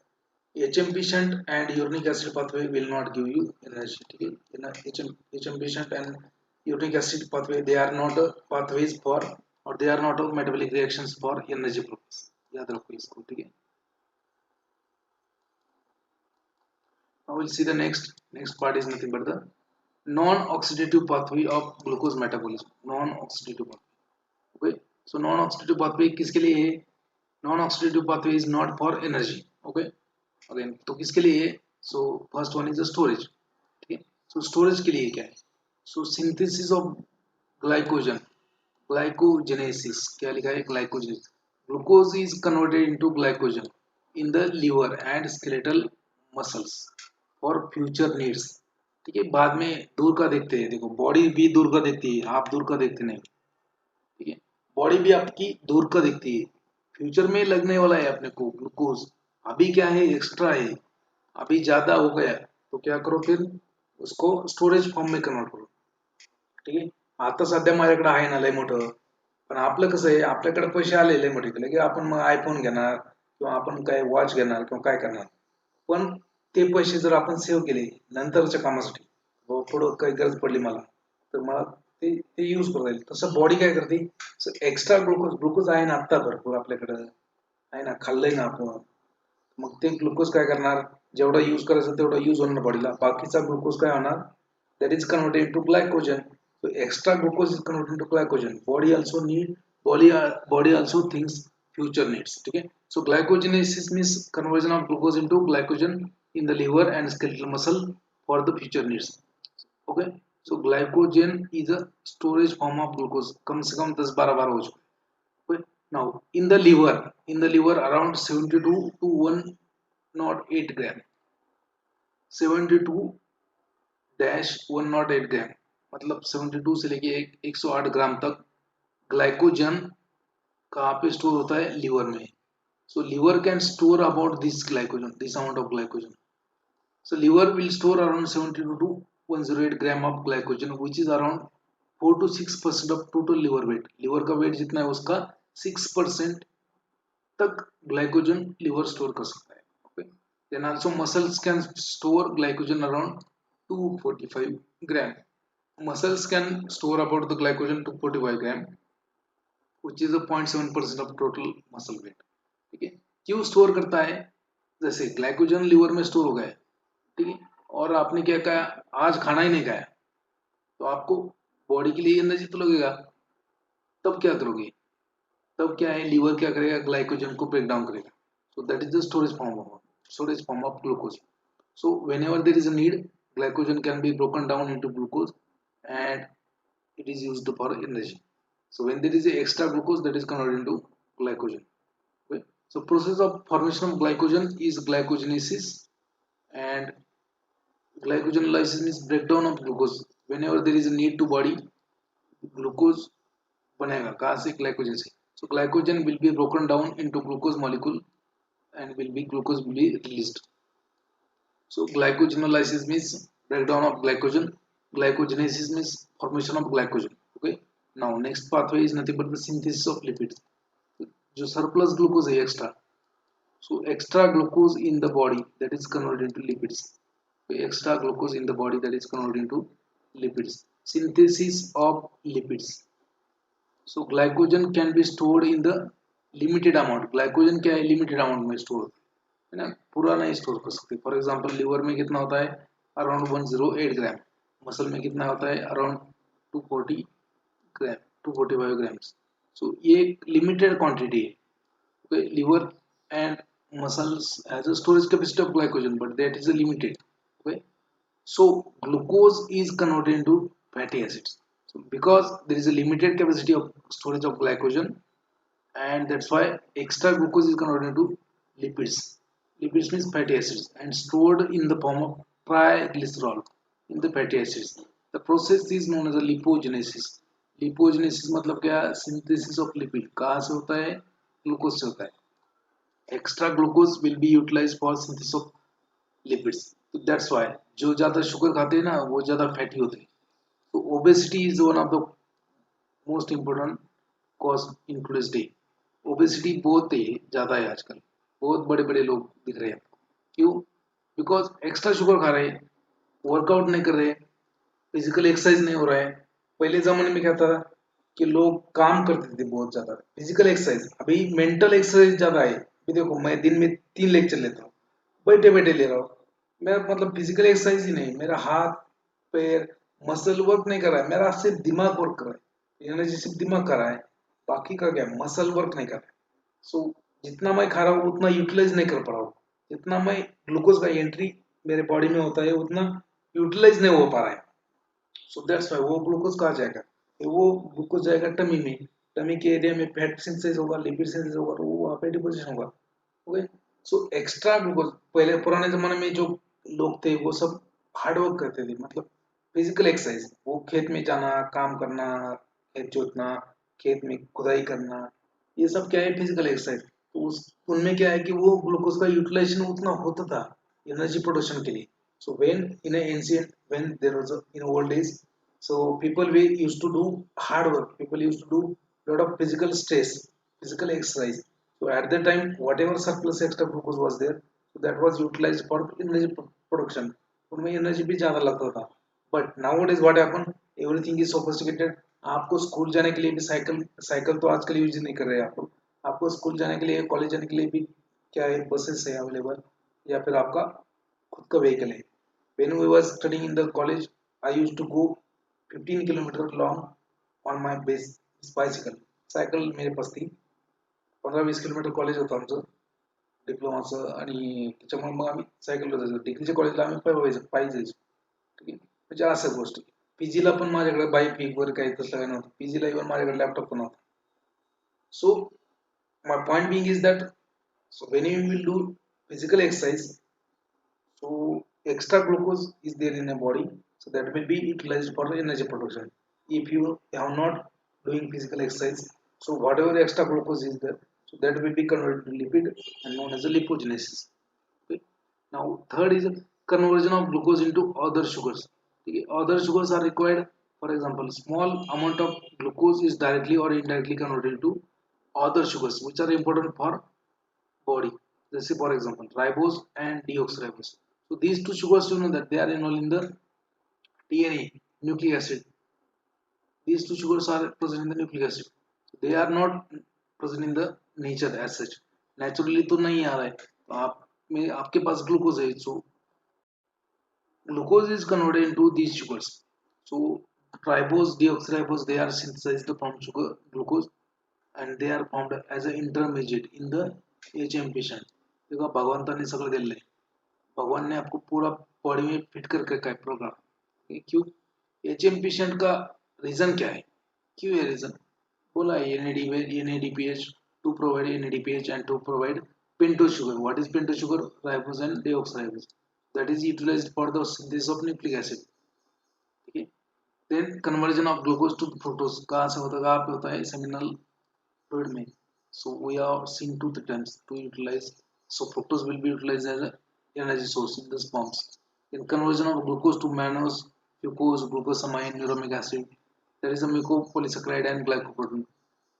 HM patient and uric acid pathway will not give you energy. ठीक है, HM patient and uric acid pathway, they are not pathways for, or they are not metabolic reactions for energy purpose. याद रखो इसको. ठीक है. Now we'll see the next part is nothing but the non-oxidative pathway of glucose metabolism. Non-oxidative pathway. Okay. So non-oxidative pathway किसके लिए है? Non-oxidative pathway is not for energy. Okay. Again, तो किसके लिए है? So first one is the storage. ठीक है. So storage के लिए क्या है? So synthesis of glycogen, glycogenesis. क्या लिखा है? Glycogenesis. Glucose is converted into glycogen in the liver and skeletal muscles for future needs. ठीक है. बाद में दूर का देखते हैं, देखो बॉडी भी दूर का देखती है, आप दूर का देखते नहीं. ठीक है, बॉडी भी आपकी दूर का देखती है. फ्यूचर में लगने वाला है अपने को ग्लूकोज. अभी क्या है, एक्स्ट्रा है, अभी ज्यादा हो गया, तो क्या करो फिर उसको स्टोरेज फॉर्म में कन्वर्ट करो. ठीक आहे. आता सध्या माझ्याकडे आहे ना लय मोठं, पण आपलं कसं आहे, आपल्याकडे पैसे आले लय मोठे की आपण मग आयफोन घेणार किंवा आपण काय वॉच घेणार किंवा काय करणार. पण ते पैसे जर आपण सेव्ह केले नंतरच्या कामासाठी, पुढं काही गरज पडली मला, तर मला ते यूज करता येईल. तसं बॉडी काय करते, एक्स्ट्रा ग्लुकोज आहे ना आत्ता भरपूर आपल्याकडं आहे ना, खाल्लंय ना आपण, मग ते ग्लुकोज काय करणार, जेवढा यूज करायचं तेवढा यूज होणार बॉडीला, बाकीचा ग्लुकोज काय होणार, that is converted into glycogen. So extra glucose is converted into glycogen. Body also thinks future needs. Okay. So glycogenesis means conversion of glucose into glycogen in the liver and skeletal muscle for the future needs. Okay. So glycogen is a storage form of glucose. कम से कम 10-12 बार हो चुका है. Okay. Now in the liver around 72 to 108 gram. 72 108 ग्राम, मतलब 72 से लेके 108 ग्राम तक glycogen कहाँ पे स्टोर होता है, लिवर में. So liver can store about this glycogen, this amount of glycogen. So liver will store around 72 to 108 gram of glycogen, which is around 4 to 6% of total liver weight. Liver का weight जितना है उसका 6% तक glycogen liver store कर सकता है. Okay, then also muscles can store glycogen around 245 gram. Muscles can store about the glycogen 245 gram, which is a 0.7% of total muscle weight. ठीक है, क्यों स्टोर करता है? जैसे ग्लाइकोजन लिवर में स्टोर हो गया है, ठीक है, और आपने क्या कहा, आज खाना ही नहीं खाया, तो आपको बॉडी के लिए एनर्जी तो लगेगा. तब क्या करोगे? तब क्या है, लीवर क्या करेगा, ग्लाइकोजन को ब्रेक डाउन करेगा. So that is the storage form of glucose. So when ever there is a need, glycogen can be broken down into glucose and it is used for energy. So when there is a extra glucose, that is converted into glycogen. Okay? So process of formation of glycogen is glycogenesis, and glycogenolysis means breakdown of glucose. Whenever there is a need to body, glucose बनेगा कहाँ से, glycogen से. So glycogen will be broken down into glucose molecule and glucose will be released. So glycogenolysis means breakdown of glycogen. Glycogenesis means formation of glycogen. Okay. Now next pathway is nothing but the synthesis of lipids. जो surplus glucose है extra. So extra glucose in the body that is converted into lipids. Okay. Extra glucose in the body that is converted into lipids. Synthesis of lipids. So glycogen can be stored in the limited amount. Glycogen क्या है, limited amount में store है ना, पूरा नहीं store कर सकते. For example liver में कितना होता है, अराउंड 108 ग्राम. मसल में कितना होता है, अराउंड 240 ग्राम, 245 ग्राम्स. सो ये एक लिमिटेड क्वांटिटी है. Okay, liver and muscles has a storage capacity of glycogen, but that is a limited. Okay, so glucose is converted into fatty acids. So because there is a limited capacity of storage of glycogen, and that's why extra glucose is converted into lipids. Lipids means fatty acids and stored in the form of triglycerol in the fatty acids. The process is known as a lipogenesis. Lipogenesis मतलब क्या, synthesis of lipid. कहाँ से होता है, glucose से होता है. Extra glucose will be utilized for synthesis of lipids. So that's why जो ज़्यादा शुगर खाते हैं ना, वो ज़्यादा फैटी होते हैं. So obesity is one of the most important cause in today's day. Obesity बहुत ही ज़्यादा है आजकल, बहुत बड़े बड़े लोग दिख रहे हैं. क्यों? बिकॉज एक्स्ट्रा शुगर खा रहे हैं, वर्कआउट नहीं कर रहे, फिजिकल एक्सरसाइज नहीं हो रहा है. पहले ज़माने में क्या था कि लोग काम करते थे बहुत ज़्यादा, फिजिकल एक्सरसाइज. अभी मेंटल एक्सरसाइज ज़्यादा है. अभी देखो, मैं दिन में 3 लेक्चर लेता हूँ, बैठे बैठे ले रहा हूँ. मैं मतलब फिजिकल एक्सरसाइज ही नहीं, मेरा हाथ पैर मसल वर्क नहीं कर रहा है, मेरा सिर्फ दिमाग वर्क कर रहा है. एनर्जी सिर्फ दिमाग कर रहा है, बाकी का क्या, मसल वर्क नहीं कर रहा है. सो जितना मैं खा रहा हूँ उतना यूटिलाइज नहीं कर पा रहा हूँ. जितना मैं ग्लूकोज का एंट्री मेरे बॉडी में होता है उतना यूटिलाइज नहीं हो पा रहा है. सो दैट्स व्हाई वो ग्लूकोज कहाँ जाएगा, वो ग्लूकोज जाएगा टमी में. टमी के एरिया में फैट सिंथेसिस होगा, लिपिड सिंथेसिस होगा, तो वो वहाँ पे डिपोजिशन होगा. ओके, सो एक्स्ट्रा ग्लूकोज, पहले पुराने जमाने में जो लोग थे वो सब हार्ड वर्क करते थे, मतलब फिजिकल एक्सरसाइज. वो खेत में जाना, काम करना, खेत जोतना, खेत में खुदाई करना, ये सब क्या है, फिजिकल एक्सरसाइज. तो उस उनमें क्या है कि वो ग्लूकोज का यूटिलाइजेशन उतना होता था एनर्जी प्रोडक्शन के लिए. So when in ancient, when there was in old days, so people we used to do hard work, people used to do lot of physical stress, physical exercise. So at that time whatever surplus extra glucose was there, so that was utilized for energy production. उनमें energy भी ज़्यादा लगता था. But nowadays what happen, everything is sophisticated. आपको school जाने के लिए भी साइकिल साइकिल तो आजकल यूज नहीं कर रहे हैं. आपको स्कूल जाने के लिए, कॉलेज जाने के लिए भी क्या है, बसेस है अवेलेबल, या फिर आपका खुद का व्हीकल है. when we was studying in the college, I used to go 15 kilometre long on my base bicycle. Cycle मेरे पास थी. 15-20 किलोमीटर कॉलेज होतं आमचं डिप्लोमाचं, आणि त्याच्यामुळे मग आम्ही सायकलवर जायचो. डिग्रीच्या कॉलेजला आम्ही पायी जायचो. ठीक आहे, म्हणजे असं गोष्टी. पीजीला पण माझ्याकडे बाईक पीक वगैरे काही तसलं काही नव्हतं. पीजीला इव्हन माझ्याकडे लॅपटॉप पण नव्हता. So my point being is that, so when you will do physical exercise, so extra glucose is there in the body, so that will be utilized for energy production. If you are not doing physical exercise, so whatever extra glucose is there, so that will be converted to lipid and known as a lipogenesis. Okay. Now third is conversion of glucose into other sugars. Okay. Other sugars are required. For example, small amount of glucose is directly or indirectly converted into other sugars which are important for body. Let's say for example ribose and deoxyribose. So these two sugars, you know that they are involved in the DNA, nucleic acid. These two sugars are present in the nucleic acid. They are not present in the nature as such. Naturally तो नहीं आ रहा है, तो आप में आपके पास glucose है, so glucose is converted into these sugars. So ribose, deoxyribose, they are synthesized from sugar glucose, and they are formed as an intermediate in the HM patient. देखो भगवंता ने सगळं दिलेलं आहे, भगवान ने आपको पूरा बॉडी में फिट करके रखा है प्रोग्राम। क्यों? HM पेशेंट का रीजन क्या है, क्यों है रीजन बोला है NADPH to provide NADPH and to provide pentose sugar. What is pentose sugar? Ribose and deoxyribose, that is utilized for the synthesis of nucleic acid. ठीक है, then conversion of glucose to fructose कहाँ से होता है, कहाँ पे होता है, seminal fluid में. So we are seeing two terms to utilize. So fructose will be utilized as a energy source in the sperms. In conversion of glucose to mannose, glucose, glucosamine, uramic acid, there is a mucopolysaccharide and glycoprotein.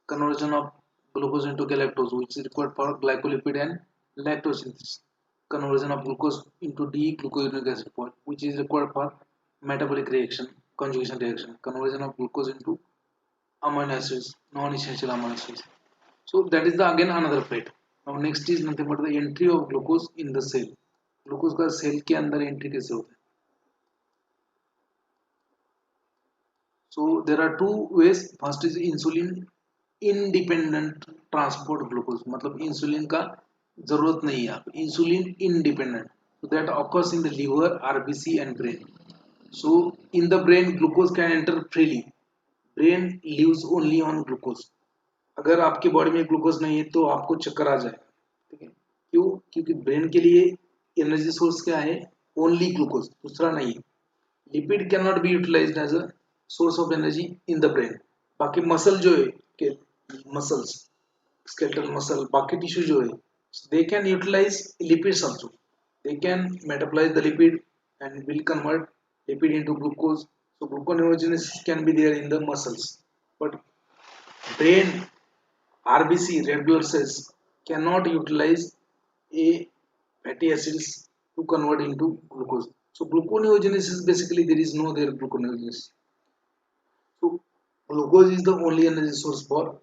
Conversion of glucose into galactose, which is required for glycolipid and lactose synthesis. Conversion of glucose into D-glucuronic acid, which is required for metabolic reaction, conjugation reaction. Conversion of glucose into amino acids, non-essential amino acids. So that is the again another plate. Now next is nothing but the entry of glucose in the cell. Glucose का cell के अंदर entry कैसे होता है? So there are two ways. First is insulin independent transport glucose. मतलब insulin का जरूरत नहीं है, insulin independent. So that occurs in the liver, RBC and brain. So in the brain glucose can enter freely. Brain lives only on glucose. अगर आपकी body में glucose नहीं है तो आपको चक्कर आ जाएगा, ठीक है। क्यों? क्योंकि ब्रेन के लिए एनर्जी सोर्स क्या है, ओनली ग्लूकोज, दूसरा नहीं है। Lipid can not be utilised as a source of energy in the brain. बाकी मसल जो है के मसल्स, स्केलेटल मसल, बाकी टिश्यू जो है, they can utilise lipids also, they can metabolise the lipid and will convert lipid into glucose. So gluconeogenesis can be there in the muscles, but brain, RBC, red blood cells cannot utilize a fatty acids to convert into glucose. So gluconeogenesis, basically there is no there gluconeogenesis. So glucose is the only energy source for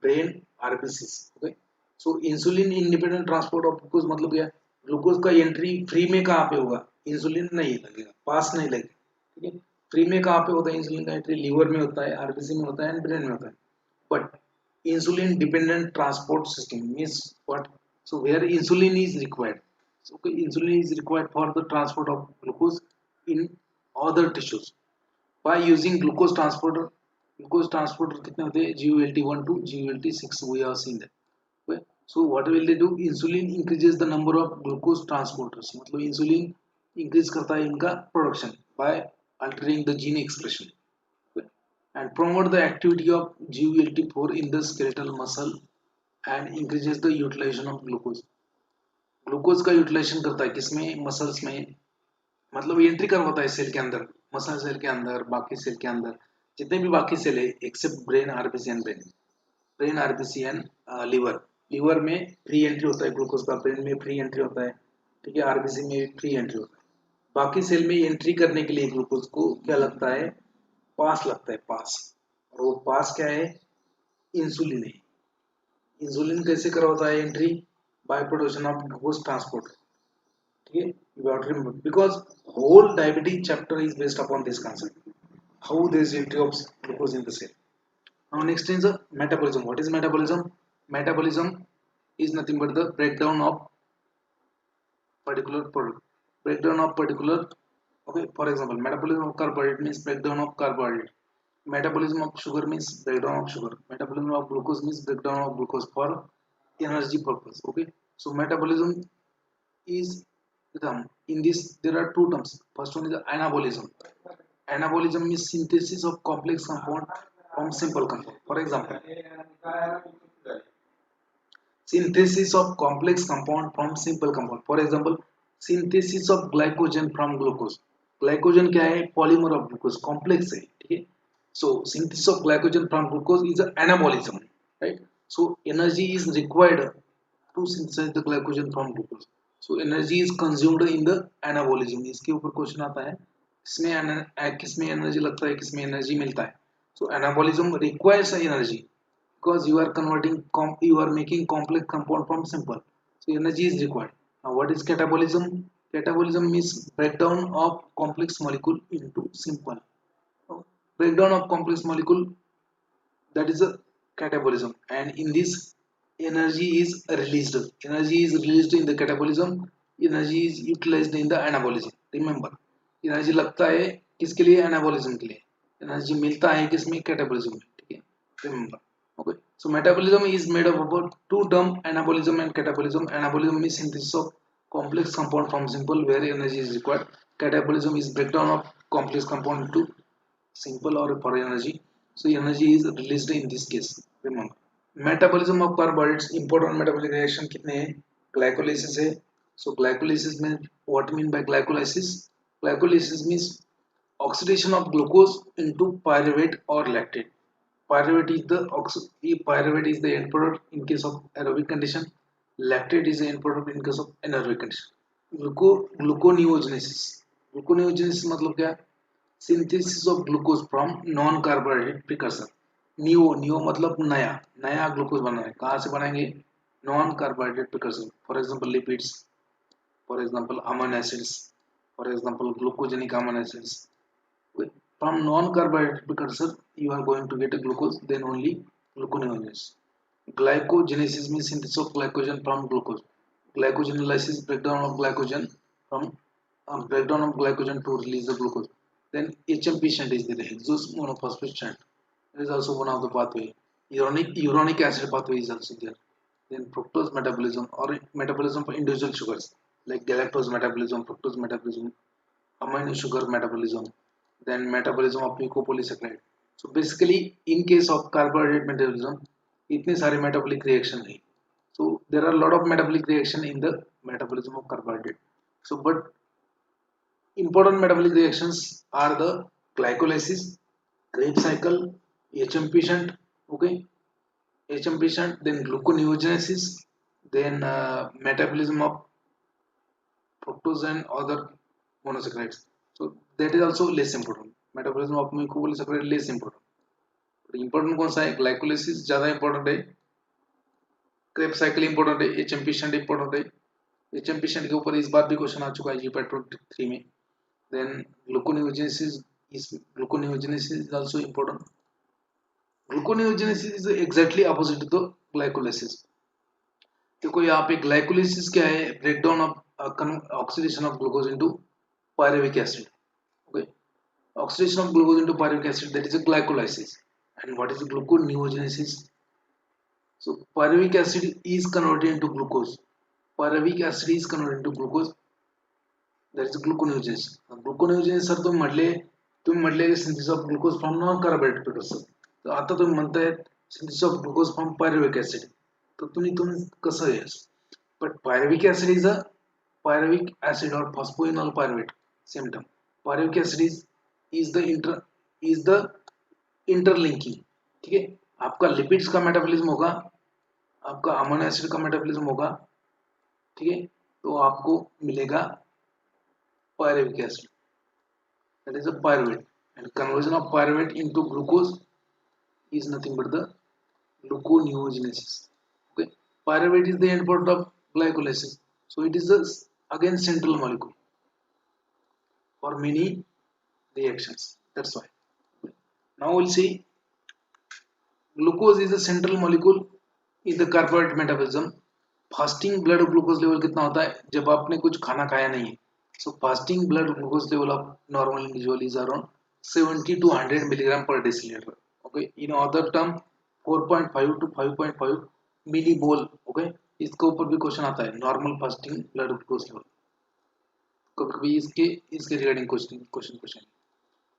brain RBCs. Okay. So insulin independent transport of glucose मतलब क्या, glucose का entry free में कहाँ पे होगा, insulin नहीं लगेगा, पास नहीं लगेगा, ठीक है। फ्री में कहाँ पे होता है इंसुलिन का एंट्री, लिवर में होता है, आरबीसी में होता है एंड ब्रेन में होता है। But insulin dependent transport system means what? So where insulin is required, so okay, insulin is required for the transport of glucose in other tissues by using glucose transporter कितने होते हैं, GULT1 to GULT6, we have seen that. Okay. So what will they do, insulin increases the number of glucose transporters, मतलब insulin increase करता है इनका production by altering the gene expression. Okay. And promote the activity of GULT4 in the skeletal muscle and increases the utilization of glucose. Glucose का utilisation करता है किसमें, muscles में, मतलब एंट्री करवाता है सेल के अंदर, मसल सेल के अंदर, बाकी सेल के अंदर, जितने भी बाकी सेल है except brain, RBC and brain RBC and liver में फ्री एंट्री होता है ग्लूकोज का, ब्रेन में फ्री एंट्री होता है, ठीक है, आरबीसी में फ्री एंट्री होता है। बाकी सेल में एंट्री करने के लिए ग्लूकोज को क्या लगता है, पास लगता है, पास। और वो पास क्या है, इंसुलिन है। इंसुलिन कैसे करवाता है entry, by production of glucose transport, ठीक है। You have to remember because whole diabetes chapter is based upon this concept, how there is entry of glucose in the cell. Now next is the metabolism. What is metabolism? Metabolism is nothing but the breakdown of particular product, breakdown of particular, okay, for example metabolism of carbohydrate means breakdown of carbohydrate, metabolism of sugar means breakdown of sugar, metabolism of glucose means breakdown of glucose for energy purpose. Okay, so metabolism is the term. In this there are two terms. First one is anabolism. Anabolism is synthesis of complex compound from simple compound. For example, synthesis of complex compound from simple compound. For example, synthesis of glycogen from glucose. Glycogen क्या है, polymer of glucose, complex है, ठीक है। So synthesis of glycogen from glucose is an anabolism, right? So energy is required to synthesize the glycogen from glucose. So energy is consumed in the anabolism. इसके ऊपर question आता है, किसमें energy लगता है, किसमें एनर्जी मिलता है. So anabolism requires energy because you are you are making complex compound from simple. So energy is required. Now what is catabolism? Catabolism means breakdown of complex molecule into simple. Breakdown of complex molecule, that is a catabolism, and in this energy is released in the catabolism, energy is utilized in the anabolism. remember, energy लगता है किसके लिए, anabolism के लिए, energy मिलता है किसमें, catabolism में. ठीक है, remember. Okay, so metabolism is made up of two term, anabolism and catabolism. Anabolism is synthesis of complex compound from simple where energy is required. Catabolism is breakdown of complex compound into simple or for energy. So energy is released in this case. Remember, metabolism of carbohydrates, important metabolic reaction कितने हैं, glycolysis है. So glycolysis means, what mean by glycolysis? Glycolysis means oxidation of glucose into pyruvate or lactate. Pyruvate is the end product in case of aerobic condition. Lactate is the end product in case of anaerobic condition. Gluconeogenesis. Gluconeogenesis मतलब क्या? Synthesis of glucose from non-carbohydrate precursor. Neo मतलब नया, नया glucose बना है. कहाँ से बनाएंगे? Non carbohydrate precursor. For example lipids, for example amino acids, for example glucogenic amino acids. From non-carbohydrate precursor you are going to get a glucose, then only gluconeogenesis. Glycogenesis means synthesis of glycogen from glucose. Glycogenolysis, breakdown of glycogen to release the glucose. Then HMP shunt is there, hexose monophosphate shunt. That is also one of the pathway. Uronic acid pathway is also there. Then fructose metabolism or metabolism for individual sugars like galactose metabolism, fructose metabolism, amino sugar metabolism, then metabolism of mucopolysaccharide. So basically in case of carbohydrate metabolism इतने सारे metabolic reaction है. So there are a lot of metabolic reaction in the metabolism of carbohydrate. So but important metabolic reactions are the glycolysis, Krebs cycle, HMP shunt, okay, HMP shunt, then gluconeogenesis, then metabolism of fructose and other monosaccharides. So that is also less important. Metabolism of mucopolysaccharide less important. Important कौन सा है? Glycolysis ज़्यादा important है. Krebs cycle important है. HMP shunt important है. HMP shunt के ऊपर इस बार भी क्वेश्चन आ चुका है GPAT 23 में. Then gluconeogenesis is also important. Gluconeogenesis is exactly opposite to the glycolysis. देखो यहाँ पे glycolysis क्या है? Breakdown of oxidation of glucose into pyruvic acid. Okay, oxidation of glucose into pyruvic acid, that is a glycolysis. And what is gluconeogenesis? So pyruvic acid is converted into glucose. Pyruvic acid is converted into glucose. That is gluconeogenesis. Gluconeogenesis sir तुम्ही म्हटले synthesis of glucose from non-carbohydrate precursor. तर आता तुम्ही म्हणताय synthesis of glucose from pyruvic acid. तर तुम्ही कसं आहे? But pyruvic acid is a pyruvic acid or phosphoenol pyruvate. Same term. Pyruvic acid is the interlinking. ठीक है, आपका लिपिड्स का मेटाबॉलिज्म होगा, आपका अमीनो एसिड का मेटाबॉलिज्म होगा. ठीक है, तो आपको मिलेगा pyruvic acid, that is a pyruvate, and conversion of pyruvate into glucose is nothing but the gluconeogenesis. Okay, pyruvate is the end product of glycolysis, so it is again central molecule for many reactions. That's why. Now we'll see glucose is a central molecule in the carbohydrate metabolism. Fasting blood glucose level कितना होता है जब आपने कुछ खाना खाया नहीं है? So fasting blood glucose level of normal individual is around 70 to 100 milligram per deciliter. Okay, in other term 4.5 to 5.5 millimole. Okay, इसके ऊपर भी क्वेश्चन आता है normal fasting blood glucose level. कभी इसके regarding question.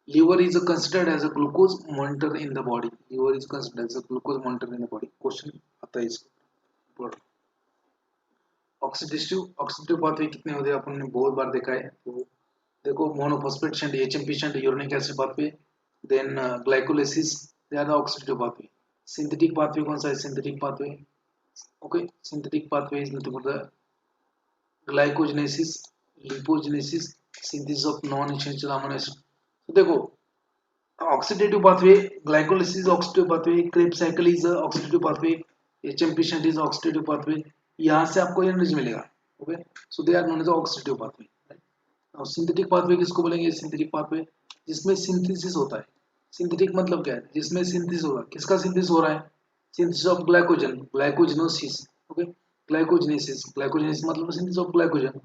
Liver is considered as a glucose monitor in the body. Liver is considered as a glucose monitor in the body. Question आता है इसको. ऑक्सीडेटिव पाथवे कितने होते हैं अपन ने बहुत बार देखा है. तो देखो monophosphate shunt, HMP shunt, uric acid pathway, then glycolysis, they are the oxidative pathway. Synthetic pathway कौन सा है? Synthetic pathway Okay, synthetic pathway is nothing but the glycogenesis, lipogenesis, synthesis of non-essential amino acid. So देखो oxidative pathway, glycolysis is oxidative pathway, Krebs cycle is a oxidative pathway, HMP shunt is oxidative pathway. यहाँ से आपको energy मिलेगा. Okay, so they are known as oxidative pathway. Now synthetic pathway किसको बोलेंगे? synthetic pathway जिसमें synthesis होता है. synthetic मतलब क्या है? जिसमें synthesis होगा. किसका synthesis हो रहा है? synthesis of glycogen, glycogenosis. Okay, glycogenesis मतलब synthesis of glycogen.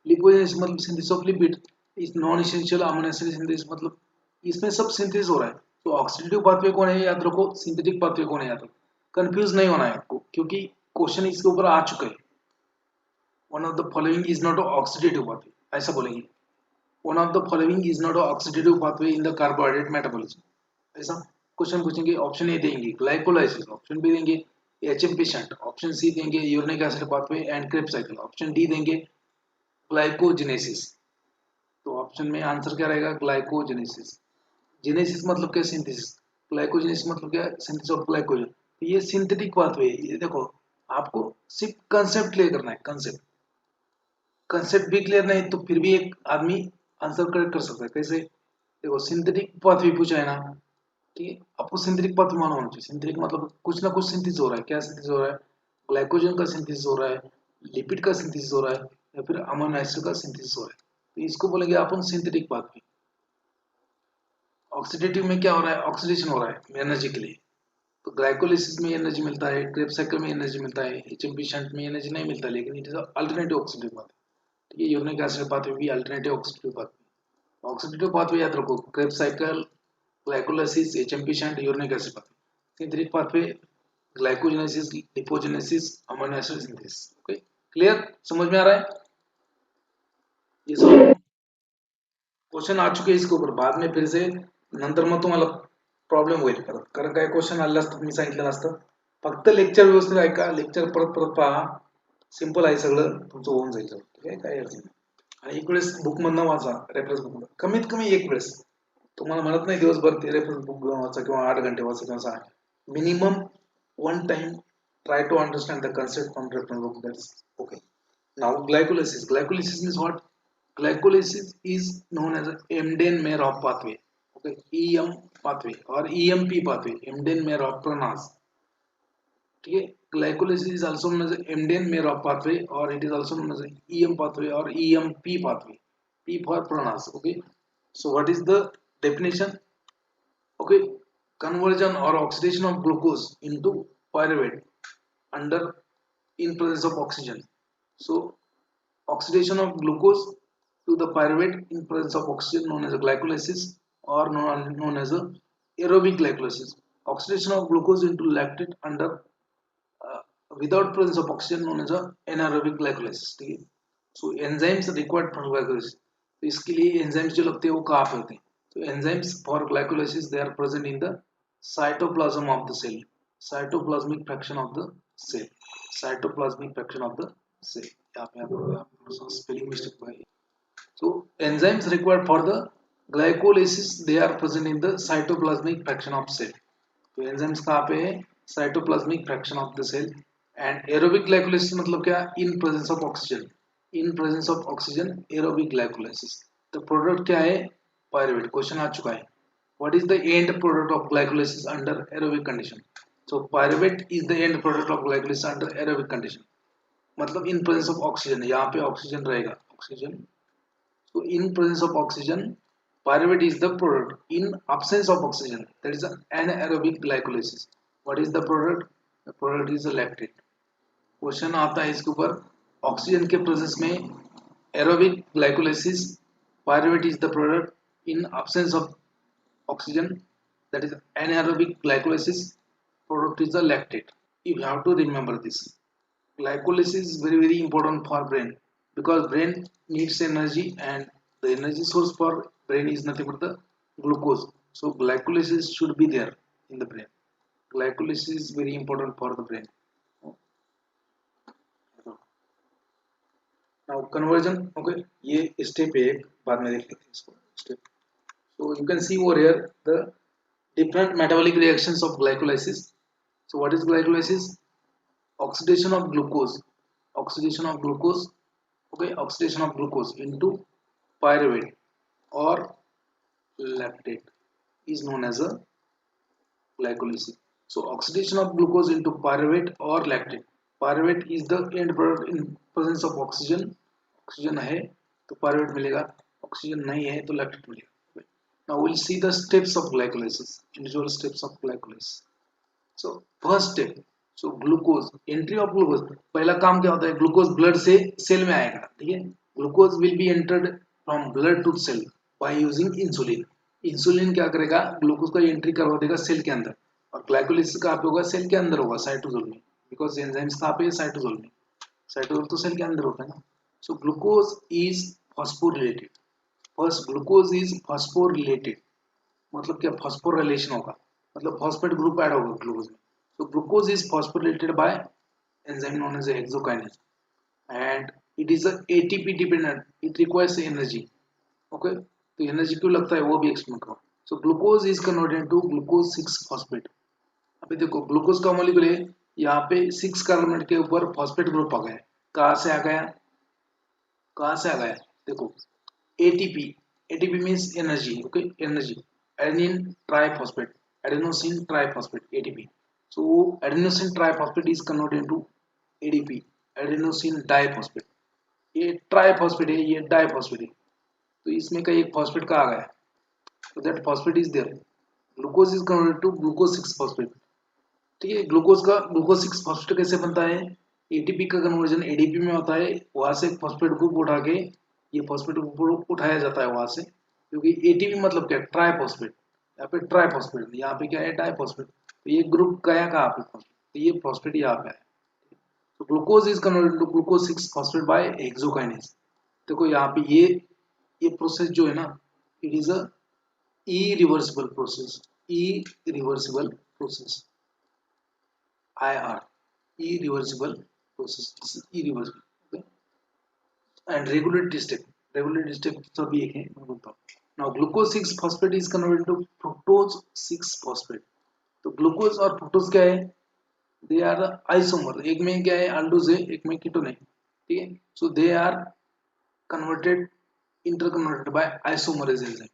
lipogenesis मतलब synthesis of lipid. इस non essential amino acid synthesis मतलब इसमें सब सिंथेसिस हो रहा है. तो ऑक्सीडेटिव पाथवे कौन है याद रखो, सिंथेटिक पाथवे कौन है याद रखो. कंफ्यूज नहीं होना है आपको क्योंकि क्वेश्चन इसके ऊपर आ चुका है. One of the following is not oxidative pathway, ऐसा बोलेंगे. One of the following is not oxidative pathway in the carbohydrate metabolism, ऐसा क्वेश्चन पूछेंगे. ऑप्शन ए देंगे ग्लाइकोलाइसिस, ऑप्शन बी देंगे एचएमपी शंट, ऑप्शन सी देंगे uric acid pathway and Krebs cycle, option D देंगे glycogenesis. तो option में answer क्या रहेगा? ग्लाइकोजेनेसिस. जेनेसिस मतलब क्या? सिंथेसिस. ग्लाइकोजेनेसिस मतलब क्या? Synthesis of glycogen. तो ये सिंथेटिक पाथवे. ये देखो आपको सिर्फ कंसेप्ट क्लियर करना है. कंसेप्ट भी क्लियर नहीं तो फिर भी एक आदमी आंसर करेक्ट कर सकता है. कैसे? देखो सिंथेटिक पाथवे पूछा है ना, ठीक है, आपको सिंथेटिक पाथवे मालूम होना चाहिए. सिंथेटिक मतलब कुछ ना कुछ सिंथेसिस हो रहा है. क्या सिंथेसिस हो रहा है? ग्लाइकोजन का सिंथेसिस हो रहा है, लिपिड का सिंथेसिस हो रहा है, या फिर अमीनो एसिड का सिंथेसिस हो रहा है. तो इसको बोलेंगे अपन सिंथेटिक पाथवे. ऑक्सीडेटिव में क्या हो रहा है? ऑक्सीडेशन हो रहा है एनर्जी के लिए. तो ग्लाइकोलिसिस में एनर्जी मिलता है, क्रेब्स साइकिल में एनर्जी मिलता है, एचएमपी शंट में एनर्जी नहीं मिलता, लेकिन it is alternative oxidative pathway. ठीक है, यूरिक एसिड पाथवे भी alternative oxidative pathway. Oxidative pathway याद रखो, Krebs cycle, glycolysis, HMP shunt, uric acid pathway. Synthetic pathway glycogenesis, lipogenesis, amino acid synthesis. Okay, clear? समझ में आ रहा है? ये सब क्वेश्चन आ चुके इसके ऊपर. बाद में फिर से नंतर मग तुम्हाला प्रॉब्लेम होईल परत, कारण काय क्वेश्चन आले असतात मी सांगितलेलं असतं. फक्त लेक्चर व्यवस्थित ऐका, लेक्चर परत परत पहा. सिंपल आहे सगळं, तुमचं होऊन जाईल. ठीक आहे, काय अडचण नाही. आणि एक वेळेस बुक मधनं वाचा, रेफरन्स बुक कमीत कमी एक वेळेस. तुम्हाला म्हणत नाही दिवसभर ते रेफरन्स बुक वाचा किंवा 8 घंटे वाचा किंवा 6. Minimum one time try to understand the concept from reference book. That's okay. Now glycolysis. Glycolysis means what? Glycolysis is known as a Emden-Merov pathway. Okay, EM pathway or EMP pathway, Emden-Merov pronouns. Okay, glycolysis is also known as a Emden-Merov pathway, or it is also known as a EM pathway or EMP pathway. P for pronouns. Okay, so what is the definition? Okay, conversion or oxidation of glucose into pyruvate under in presence of oxygen. So oxidation of glucose to the pyruvate in presence of oxygen known as a glycolysis, or known as a aerobic glycolysis. Oxidation of glucose into lactate under without presence of oxygen known as a anaerobic glycolysis. ठीक है. So enzymes required for glycolysis. तो इसके लिए enzymes जो लगते हैं वो कहाँ पे होते हैं? तो enzymes for glycolysis they are present in the cytoplasm of the cell. Cytoplasmic fraction of the cell. Cytoplasmic fraction of the cell. यहाँ पे स्पेलिंग मिस्टेक हुआ है. So enzymes required for the glycolysis they are present in the cytoplasmic fraction of cell. तो enzymes कहाँ पे है? Cytoplasmic fraction of the cell. And aerobic glycolysis मतलब क्या? In presence of oxygen. In presence of oxygen, aerobic glycolysis. तो product क्या है? Pyruvate. Question आ चुका है. What is the end product of glycolysis under aerobic condition? So pyruvate is the end product of glycolysis under aerobic condition. मतलब in presence of oxygen. यहाँ पे oxygen रहेगा. Oxygen. So in presence of oxygen, pyruvate is the product. In absence of oxygen, that is an anaerobic glycolysis. What is the product? The product is a lactate. Question आता है इसके ऊपर, oxygen के presence में aerobic glycolysis, pyruvate is the product. In absence of oxygen, that is anaerobic glycolysis, product is a lactate. You have to remember this. Glycolysis is very important for brain because brain needs energy and the energy source for brain is nothing but the glucose. So glycolysis should be there in the brain. Glycolysis is very important for the brain. Now conversion. Okay, ये step है, बाद में देख लेते हैं इसको step. So you can see over here the different metabolic reactions of glycolysis. So what is glycolysis? oxidation of glucose, oxidation of glucose, okay, oxidation of glucose into pyruvate or lactate is known as a glycolysis. So oxidation of glucose into pyruvate or lactate. Pyruvate is the end product in presence of oxygen. Oxygen है तो pyruvate मिलेगा, oxygen नहीं है तो lactate मिलेगा. Now we'll see the steps of glycolysis, individual steps of glycolysis. So first step, so glucose, entry of glucose. पहला काम क्या होता है, ग्लूकोज ब्लड से सेल में आएगा, ठीक है. Glucose will be entered from blood to cell by using insulin. Insulin क्या करेगा, ग्लूकोज का एंट्री करवा देगा सेल के अंदर. और ग्लाइकोलाइसिस कहाँ पे होगा, सेल के अंदर होगा, साइटोसोल में, बिकॉज एंजाइम्स कहाँ पे, साइटोसोल में. साइटोसोल तो सेल के अंदर होता है ना. So glucose is phosphorylated. First glucose is phosphorylated मतलब क्या, फॉस्फोराइलेशन होगा, मतलब फॉस्फेट ग्रुप ऐड होगा ग्लूकोज में. So glucose is phosphorylated by enzyme known as hexokinase, and it is a ATP dependent. It requires energy. Okay, तो energy क्यों लगता है वो भी एक्सप्लेन करो. So glucose is converted to glucose 6 phosphate. अभी देखो ग्लूकोज का मॉलिक्यूल है, यहाँ पे 6 कार्बोनेट के ऊपर फॉस्फेट ग्रुप आ गया. कहाँ से आ गया, कहाँ से आ गया, देखो ATP. ATP means energy. Okay, energy. Adenine triphosphate, adenosine triphosphate, ATP. So adenosine triphosphate is converted into ADP, adenosine diphosphate. ये ट्राइफॉस्फेट है, ये डाइफॉस्फेट है, तो इसमें का एक फॉस्फेट का आ गया, तो that phosphate is there. Glucose is converted to glucose 6 phosphate. ठीक है, ग्लूकोज 6 फॉस्फेट कैसे बनता है, एटीपी का कन्वर्जन एडीपी में होता है, वहां से फॉस्फेट ग्रुप उठा के ये फॉस्फेट ग्रुप उठाया जाता है वहां से, क्योंकि एटीपी मतलब क्या, ट्राइफॉस्फेट. यहाँ पे ट्राइफॉस्फेट, यहाँ पे क्या है, डाइफॉस्फेट. तो ये ग्रुप गया कहाँ पे, तो ये फॉस्फेट यहाँ पे है. तो glucose is converted to glucose 6 phosphate by hexokinase. देखो यहाँ पे ये प्रोसेस जो है ना, it is a irreversible process, irreversible process, IR, irreversible process, this is irreversible. Okay, and regulatory step सभी एक है, मैं बोलता हूँ. Now glucose 6 phosphate is converted to fructose 6 phosphate. तो ग्लूकोज और फ्रुक्टोज क्या है, दे आर आइसोमर. एक में क्या है, अल्डोज है, एक में कीटोन है, ठीक है. So they are converted, interconverted by isomerase enzyme,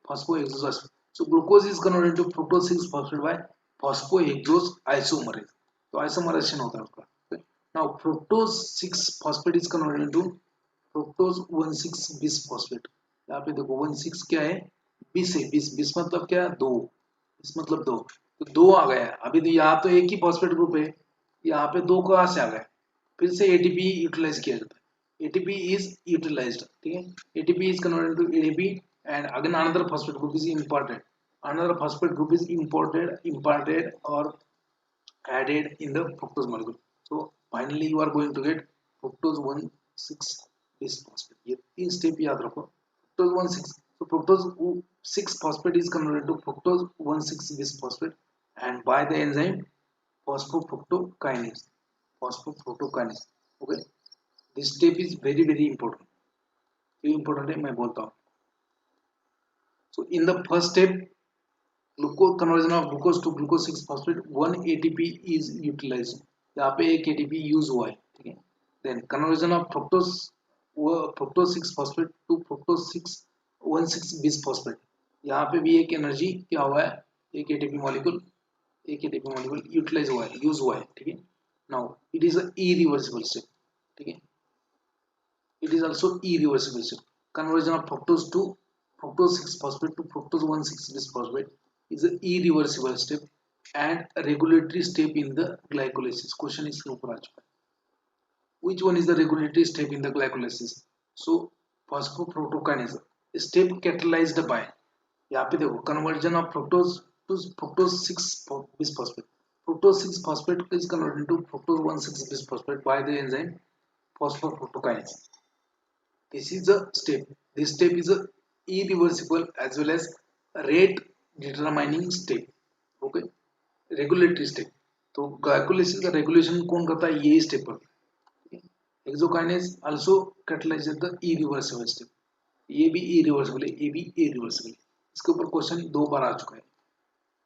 phosphohexose. So glucose is converted to fructose 6 phosphate by phosphohexose isomerase. तो आइसोमरेशन होता है उसका. Now fructose 6 phosphate is converted into fructose 1,6 bis phosphate. यहाँ पे देखो 1,6 क्या है, बिस है, बिस मतलब क्या, दो, बिस मतलब दो, तो दो आ गया. अभी तो यहाँ तो एक ही फॉस्फेट ग्रुप है, यहाँ पे दो कहाँ से आ गया, फिर से एटीपी यूटिलाइज किया जाता है. एटीपी इज यूटिलाइज्ड, ठीक है. ATP is converted to ADP, and again another phosphate group is imported, another phosphate group is imparted or added in the fructose molecule. So finally you are going to get fructose 1,6 bis phosphate. ये तीन step याद रखो. fructose 1,6, so fructose 6 phosphate is converted to fructose 1,6 bis phosphate and by the enzyme phosphofructokinase, phosphofructokinase. Okay, this step is very important. ये important है, मैं बोलता हूँ. So in the first step, glucose conversion of glucose to glucose 6 phosphate, 1 ATP is utilized. यहाँ पे एक ATP use हुआ है, ठीक है. Then conversion of fructose 6 phosphate to fructose 1,6 bis phosphate. यहाँ पे भी एक एनर्जी क्या हुआ है, एक ATP मॉलिक्यूल यूटिलाइज हुआ है, यूज हुआ है, ठीक है. Now it is a irreversible step, ठीक है. It is also irreversible step. Conversion of fructose 6 phosphate to fructose 1,6 bis phosphate is an irreversible step and a regulatory step in the glycolysis. Question is ऊपर आ चुका है. Which one is the regulatory step in the glycolysis? So phosphofructokinase step catalyzed by, यहाँ पे देखो conversion of fructose to fructose 6 bis phosphate. Fructose 6 phosphate is converted to fructose 1,6 bis phosphate by the enzyme phosphofructokinase. This is a step. This step is a irreversible as well as rate determining step. Okay, regulatory step. तो glycolysis का regulation कौन करता है, यही step पर. Hexokinase also catalyzes the irreversible step. ये भी irreversible है, ये भी irreversible है. इसके ऊपर क्वेश्चन 2 बार आ चुका है.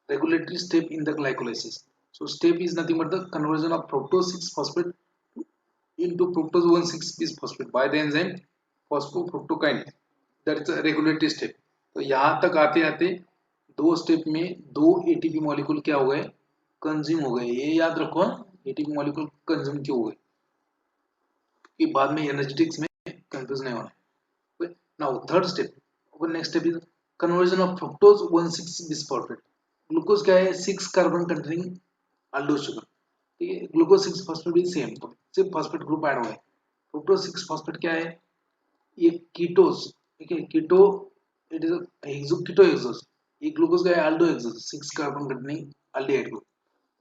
Regulatory step in the glycolysis. So step is nothing but the conversion of fructose 6-phosphate into fructose 1,6-bisphosphate by the enzyme phosphofructokinase. That's a regulatory step. तो यहाँ तक आते आते दो स्टेप में दो एटीपी मॉलिक्यूल क्या हो गए, कंज्यूम हो गए. ये याद रखो, एटीपी मॉलिक्यूल कंज्यूम क्यों हो गए कि बाद में एनर्जेटिक्स में कंफ्यूज नहीं होना. Now third step, next step is conversion of fructose 1,6-bisphosphate. Glucose क्या है, 6 कार्बन कंटेनिंग अल्डो शुगर. ठीक है, ग्लूकोज 6-phosphate भी सेम, तो सिर्फ फॉस्फेट ग्रुप ऐड हुआ है. फ्रुक्टोज 6-phosphate क्या है, ये कीटोज. ठीक है, कीटो इट इज कीटो एक्सोस. ये ग्लूकोज का है aldo hexose, 6 carbon containing aldehyde group.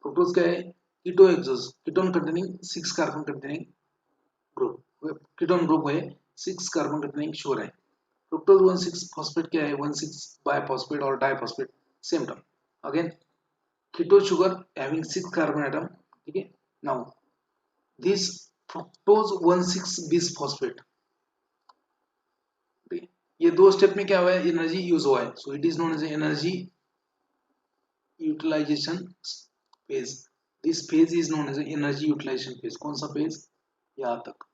Fructose क्या है, keto hexose, ketone containing 6 carbon containing group. Ketone group है, 6 कार्बन कंटेनिंग शुगर है. फ्रुक्टोज 1,6-phosphate क्या है, 1,6 बाइफॉस्फेट और diphosphate, same term. Again keto sugar having 6 carbon atom. ठीक है, now this fructose 1,6-bisphosphate, ये दो स्टेप में क्या हुआ है, एनर्जी यूज हुआ है. So it is known as energy utilisation phase. This phase is known as energy utilisation phase. कौन सा फेज, यहाँ तक,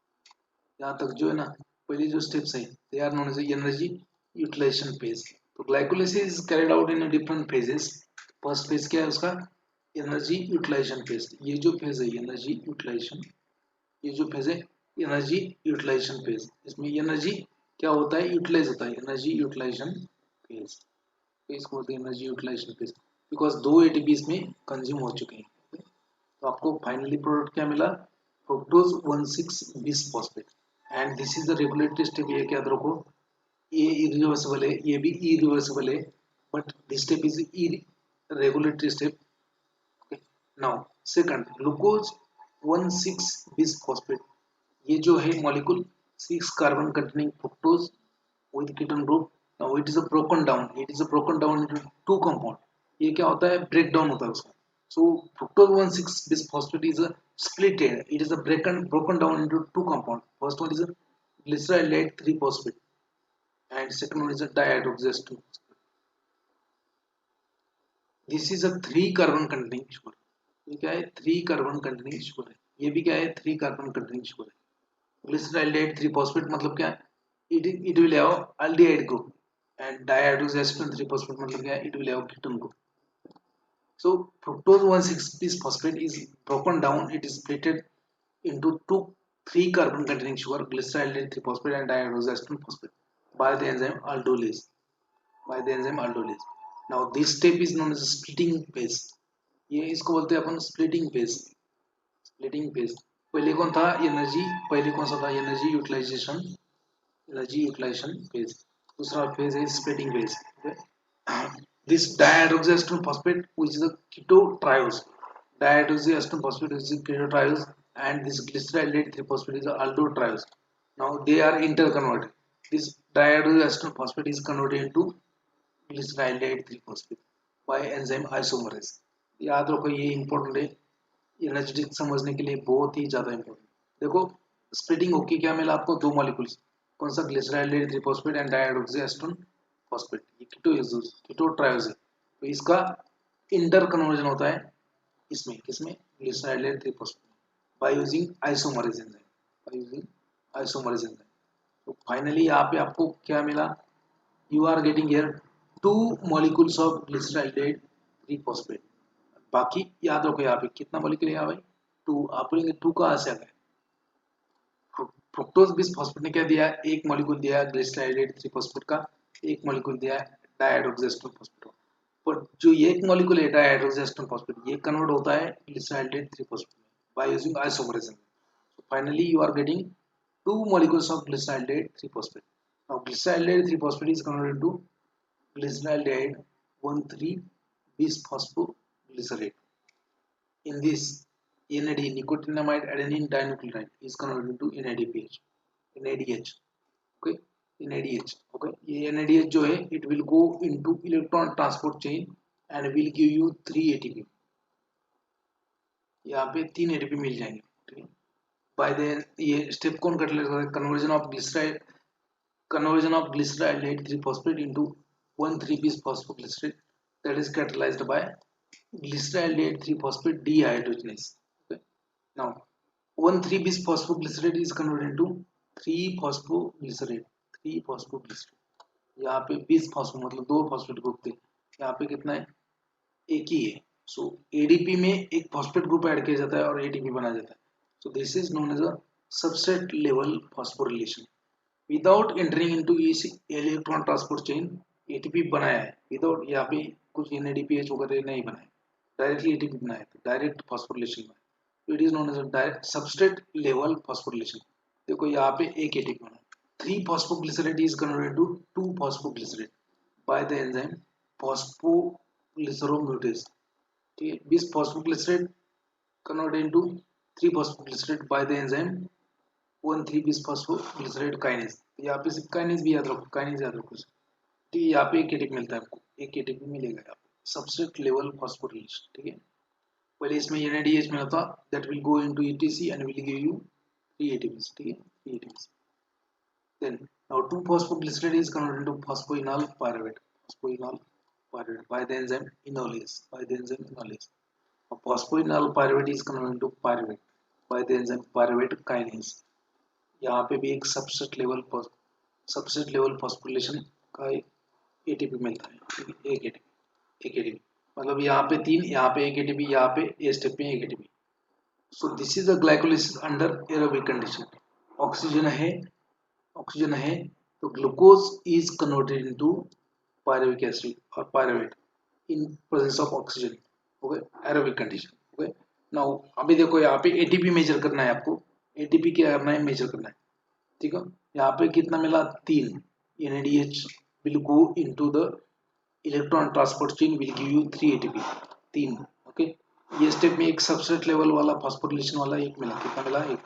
यहाँ तक जो है ना, पहले जो स्टेप्स हैं they are known as energy utilisation phase. तो glycolysis is carried out in different phases. First phase क्या है उसका, एनर्जी यूटिलाइजेशन फेज. ये जो फेज है एनर्जी यूटिलाइजेशन, ये जो फेज है एनर्जी यूटिलाइजेशन फेज, इसमें एनर्जी क्या होता है, यूटिलाइज होता है. एनर्जी यूटिलाइजेशन फेज, फेज को बोलते हैं एनर्जी यूटिलाइजेशन फेज, बिकॉज दो एटीपी इसमें कंज्यूम हो चुके हैं. तो आपको फाइनली प्रोडक्ट क्या मिला, fructose 1,6-bisphosphate. And this is the regulatory step. ये याद रखो, ये इरिवर्सिबल है, ये भी इरिवर्सिबल है, but this step is regulatory step. Now second, glucose 1,6-bisphosphate. ये जो है molecule 6 carbon containing fructose with ketone group. Now it is a broken down, it is a broken down into two compound. ये क्या होता है, break down होता है उसका. So fructose 1,6-bisphosphate is a splitted. It is a broken down into two compounds. First one is a glycerylate 3-phosphate, and second one is a dihydroxyzed 2-phosphate. This is a 3 carbon containing sugar. ये क्या है, 3 carbon containing sugar है. ये भी क्या है, 3 carbon containing sugar है. Glyceraldehyde 3-phosphate मतलब क्या है, it will have aldehyde group, and dihydroxyzed 3-phosphate मतलब क्या है, it will have ketone group. So fructose 1,6-bisphosphate is broken down. It is splitted into 3 carbon containing sugar, glycerylate 3-phosphate and dihydroxyzed 2-phosphate by the enzyme aldolase. By the enzyme aldolase. Now this step is known as splitting phase. ये इसको बोलते हैं अपन splitting phase. Splitting phase. पहले कौन था, energy, पहले कौन सा था, energy utilisation, energy utilisation phase. दूसरा फेज है splitting phase. This dihydroxyzed phosphate, which is a ketotriose, dihydroxyzed phosphate is a ketotriose, and this glycerylate 3-phosphate is a aldotriose. Now they are interconverted. This dihydroxyzed phosphate is converted into glycerylate 3-phosphate by enzyme isomerase. याद रखो, ये important है, energetic समझने के लिए बहुत ही ज्यादा important. देखो स्प्लिटिंग होके क्या मिला आपको, दो मॉलिक्यूल्स, कौन सा, ग्लिसरॉल्डेट 3-phosphate एंड डाइऑक्सी फॉस्फेट. ये कीटोट्रायोज है. तो इसका इंटर कन्वर्जन होता है इसमें, किसमें, glyceraldehyde 3-phosphate by using isomerase enzyme, by using isomerase enzyme. तो फाइनली यहाँ पे आपको क्या मिला, you are getting here 2 molecules of glyceraldehyde 3-phosphate. बाकी याद रखो यहाँ पे कितना मॉलिक्यूल है भाई, 2. आप बोलेंगे 2 कहाँ से आ गए, फ्रुक्टोज बिसफॉस्फेट ने क्या दिया, एक मॉलिक्यूल दिया ग्लिसरॉल्डेट 3-phosphate का, एक मॉलिक्यूल दिया डाइहाइड्रोक्साइड फॉस्फेट. पर जो ये एक मॉलिक्यूल है डाइहाइड्रोक्साइड फॉस्फेट, ये कन्वर्ट होता है glyceraldehyde 3-phosphate by using isomerase. So finally you are getting 2 molecules of glycerylate 3-phosphate. Now glycerylate 3-phosphate is converted into glyceraldehyde 1,3-bisphosphoglycerate. In this, NAD, nicotinamide adenine dinucleotide, is converted into NADPH, NADH. Okay, NADH. Okay, ये NADH जो है, it will go into electron transport chain and will give you 3 ATP. यहाँ पे 3 ATP मिल जाएंगे. ठीक है, by the ये step कौन कर लेगा, conversion of glycerylate 3-phosphate into 1,3-bisphosphoglycerate, that is catalyzed by glyceraldehyde 3-phosphate dehydrogenase. Okay. Now 1,3-bis phosphoglycerate is converted into 3-phosphoglycerate. 3-phosphoglycerate. यहाँ पे 20 फॉस्फो मतलब 2 फॉस्फेट ग्रुप थे, यहाँ पे कितना है, एक ही है. सो एडीपी में एक फॉस्फेट ग्रुप ऐड किया जाता है और एटीपी बना जाता है. So this is known as a substrate level phosphorylation. Without entering into electron transport chain ATP बनाया है, विदाउट यहाँ पे कुछ एनएडीपीएच वगैरह नहीं बनाया, डायरेक्टली एटीपी बनाया है, डायरेक्ट फॉस्फोरिलेशन में. It is known as a direct substrate level phosphorylation. देखो यहाँ पे एक एटीपी बना, 3-phosphoglycerate is converted to 2-phosphoglycerate by the enzyme phosphoglyceromutase. ठीक है, 20 phosphoglycerate converted into 3-phosphoglycerate by the enzyme 1,3-bis phosphoglycerate kinase. यहाँ पे सिर्फ काइनेज भी याद रखो, काइनेज याद रखो. ठीक है, यहाँ पे एक एटीपी मिलता है आपको, एक एटीपी मिलेगा यहाँ पे सबस्ट्रेट लेवल फॉस्फोरिलेशन. ठीक है, पहले इसमें NADH मिला था, that will go into ETC and will give you 3 ATPs. ठीक है, 3 ATPs. Then now 2-phosphoglycerate is converted into phosphoenol pyruvate. Phosphoenol pyruvate by the enzyme enolase. By the enzyme enolase. Now, phosphoenol pyruvate is converted into pyruvate by the enzyme pyruvate kinase. यहाँ पे भी एक subset level phosphorylation का ATP मिलता है. एक ATP मतलब यहाँ पे 3, यहाँ पे एक एटीपी, यहाँ पे ए स्टेप में एक ATP. So this is a glycolysis under aerobic condition. Oxygen है तो glucose is converted into pyruvic acid और pyruvate in presence of oxygen. Okay, aerobic condition. Okay, now अभी देखो यहाँ पे एटीपी मेजर करना है आपको. एटीपी क्या करना है, मेजर करना है. ठीक है, यहाँ पे कितना मिला, 3. NADH will go into the electron transport chain will give you 3 ATP. 3. Okay, ये स्टेप में एक सबस्ट्रेट लेवल वाला फॉस्फोरिलेशन वाला एक मिला, कितना मिला, एक.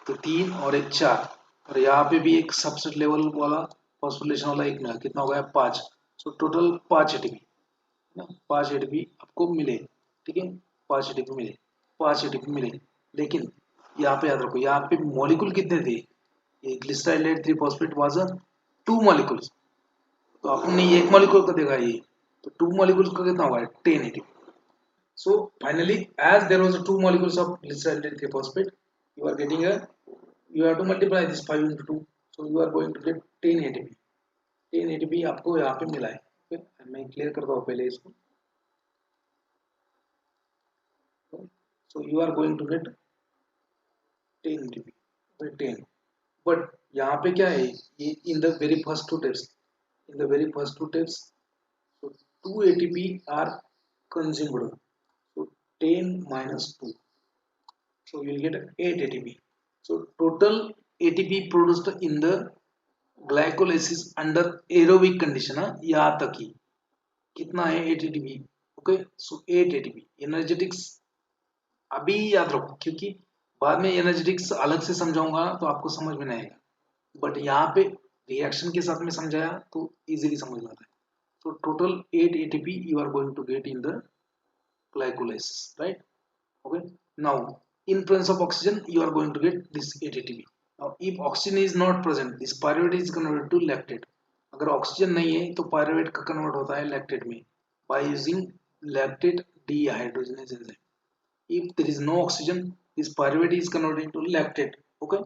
तो 3 और एक 4. और यहाँ पे भी एक सबसेट लेवल वाला फॉस्फोरिलेशन वाला एक मिला, कितना हो गया, 5. सो टोटल 5 एटीपी ना, 5 एटीपी आपको मिले. ठीक है, 5 एटीपी मिले, 5 एटीपी मिले. लेकिन यहाँ पे याद रखो, यहाँ पे मॉलिक्यूल कितने थे, ये ग्लिसराइड 3-phosphate वाज 2 मॉलिक्यूल्स. तो आपने एक मॉलिक्यूल का देखा ये, तो 2 मॉलिक्यूल्स का कितना होगा, 10 ATP. So finally, as there was 2 molecules of glyceride 3-phosphate, you are getting a, you have to multiply this 5 into 2, so you are going to get 10 ATP. 10 ATP आपको यहाँ पे मिला है. Okay? मैं क्लियर करता हूँ पहले इसको. So you are going to get 10 ATP. 10. But यहाँ पे क्या है, ये in the very first two steps, so 2 ATP are consumed. So 10 minus 2, so you will get 8 ATP. So total ATP produced in the glycolysis under aerobic condition, यहाँ तक ही कितना है, 8 ATP. Okay, सो 8 ATP. Energetics अभी याद रखो, क्योंकि बाद में एनर्जेटिक्स अलग से समझाऊंगा तो आपको समझ में नहीं आएगा, बट यहाँ पे रिएक्शन के साथ में समझाया तो इजीली समझ में आता है. So total 8 ATP you are going to get in the glycolysis, right? Okay, now in presence of oxygen you are going to get this 8 ATP. Now if oxygen is not present, this pyruvate is converted to lactate. अगर oxygen नहीं है तो pyruvate का convert होता है lactate में by using lactate dehydrogenase enzyme. If there is no oxygen, this pyruvate is converted into lactate. Okay,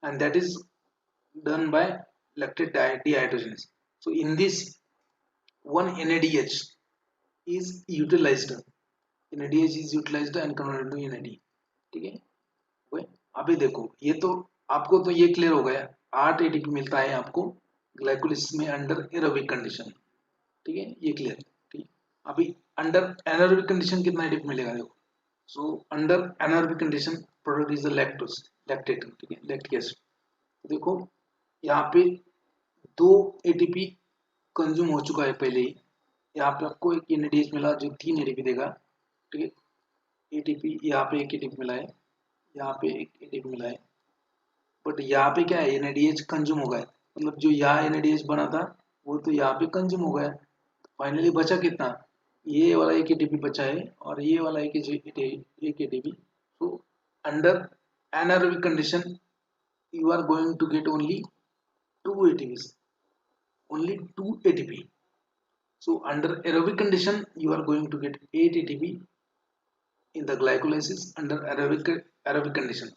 and that is done by lactate dehydrogenase. So in this, one NADH is utilized. NADH is utilized and converted to NAD. ठीक है, okay. अभी देखो, ये तो आपको तो ये clear हो गया, 8 ATP मिलता है आपको ग्लाइकोलिसिस में अंडर एरोबिक कंडीशन. ठीक है, ये क्लियर. ठीक, अभी अंडर एनारोबिक कंडीशन कितना एटीपी मिलेगा, देखो. So under anaerobic condition product is the lactose, lactate. ठीक है, लैक्टिक एसिड. देखो यहाँ पे 2 ATP कंज्यूम हो चुका है पहले ही. यहाँ पे आपको एक NADH मिला जो 3 ATP देगा. ठीक है, ATP यहाँ पे एक ATP मिला है, यहाँ पे एक ATP मिला है, बट यहाँ पे क्या है, NADH कंज्यूम हो गया, मतलब जो यहाँ NADH बना था वो तो यहाँ पे कंज्यूम हो गया. फाइनली बचा कितना, ये वाला एक ATP बचा है और ये वाला एक ATP. तो under anaerobic condition you are going to get only 2 ATPs, only 2 ATP. So under aerobic condition you are going to get 8 ATP in the glycolysis under aerobic condition.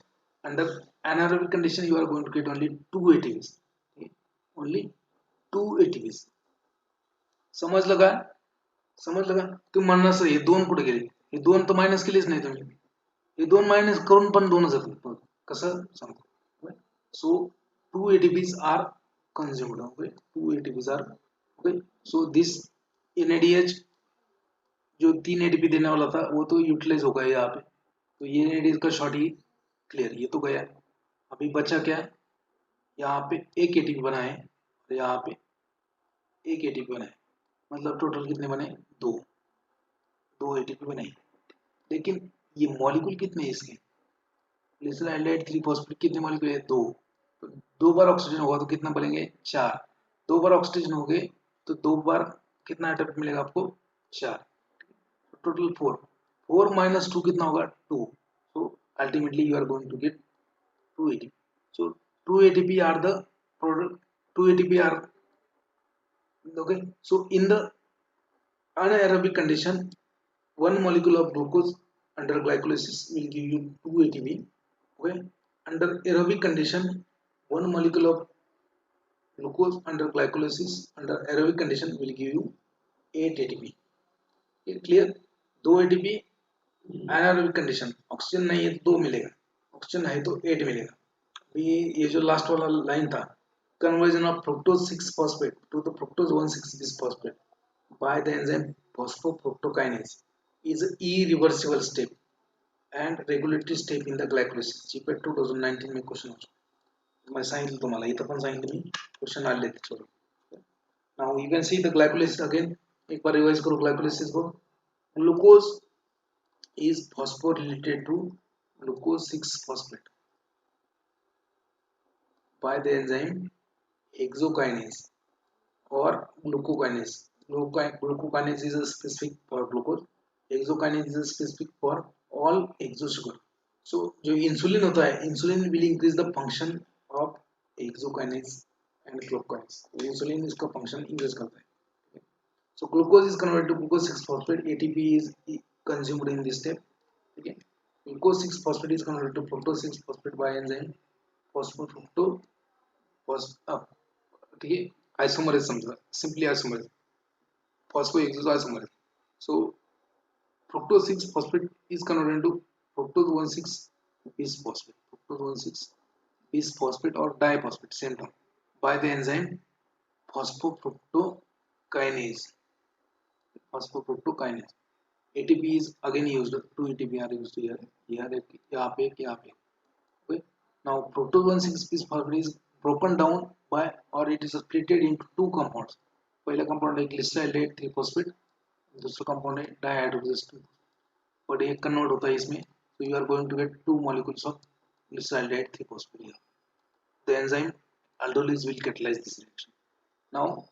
Under anaerobic condition you are going to get only 2 ATPs. Okay? Only 2 ATPs. समजलं का? समजलं का? तुम्ही म्हणणार sir हे दोन कुठे गेले? हे दोन तर मायनस केलेच नाही तुम्ही. हे दोन मायनस करून पण दोनच जातात. कसं सांगतो? So 2 ATPs are consumed. Okay, 2 ATPs are okay. So this NADH जो 3 ATP देने वाला था वो तो यूटिलाइज हो गया यहाँ पे. तो ये NADH का शॉर्ट ही क्लियर, ये तो गया. अभी बचा क्या? यहाँ पे एक ATP बना है और यहाँ पे एक ATP बना है. मतलब टोटल कितने बने? दो ATP बने. लेकिन ये मॉलिक्यूल कितने हैं इसके? ग्लिसरॉल्डेहाइड 3-फॉस्फेट कितने मॉलिक्यूल है? 2. तो 2 बार ऑक्सीजन होगा तो कितना बनेंगे? 4. 2 बार ऑक्सीजन हो गए तो 2 बार कितना एटम मिलेगा आपको? 4. टोटल 4. 4 minus 2 कितना होगा? 2. So ultimately you are going to get 2 ATP. So 2 ATP are the product. 2 ATP are okay. So in the anaerobic condition, one molecule of glucose under glycolysis will give you 2 ATP. Okay. Under aerobic condition, one molecule of glucose under glycolysis under aerobic condition will give you 8 ATP. Okay, clear? 2 ATP anaerobic condition. Oxygen नहीं है तो 2 मिलेगा, oxygen है तो 8 मिलेगा. अभी ये जो लास्ट वाला लाइन था, conversion of fructose 6-phosphate to the fructose 1,6-bisphosphate by the enzyme phosphofructokinase is an irreversible step and regulatory step in the glycolysis. GPAT 2019 में क्वेश्चन हो. मैं सांगितलं तुम्हाला, इथं पण सांगितलं मी, क्वेश्चन आले त्याच्यावर. Now you can see the glycolysis again. एक बार रिवाइज करो glycolysis को. Glucose is phosphorylated to glucose 6-phosphate by the enzyme hexokinase or glucokinase. Glucokinase is a specific for glucose. Hexokinase is a specific for all hexosugar. So जो insulin होता है, insulin will increase the function of hexokinase and glucokinase. Insulin इसका function increase करता है. So glucose is converted to glucose 6-phosphate. ATP is consumed in this step. Okay. Glucose 6-phosphate is converted to fructose 6-phosphate by enzyme phosphofructose. ठीक है, isomerase समझा, simply isomerase, phosphoisomerase. So fructose 6-phosphate is converted into fructose 1,6-bisphosphate, fructose 1,6-bisphosphate or diphosphate, same term, by the enzyme phosphofructokinase. Phosphofructokinase. ATP is again used. 2 ATP are used here. यहाँ पे. Okay. Now fructose 1,6-bisphosphate is broken down by, or it is split into 2 compounds. पहला compound है glyceraldehyde 3-phosphate, दूसरा compound है dihydrogenase 2. और ये convert होता है इसमें. So you are going to get 2 molecules of glyceraldehyde 3-phosphate here. The enzyme aldolase will catalyze this reaction. Now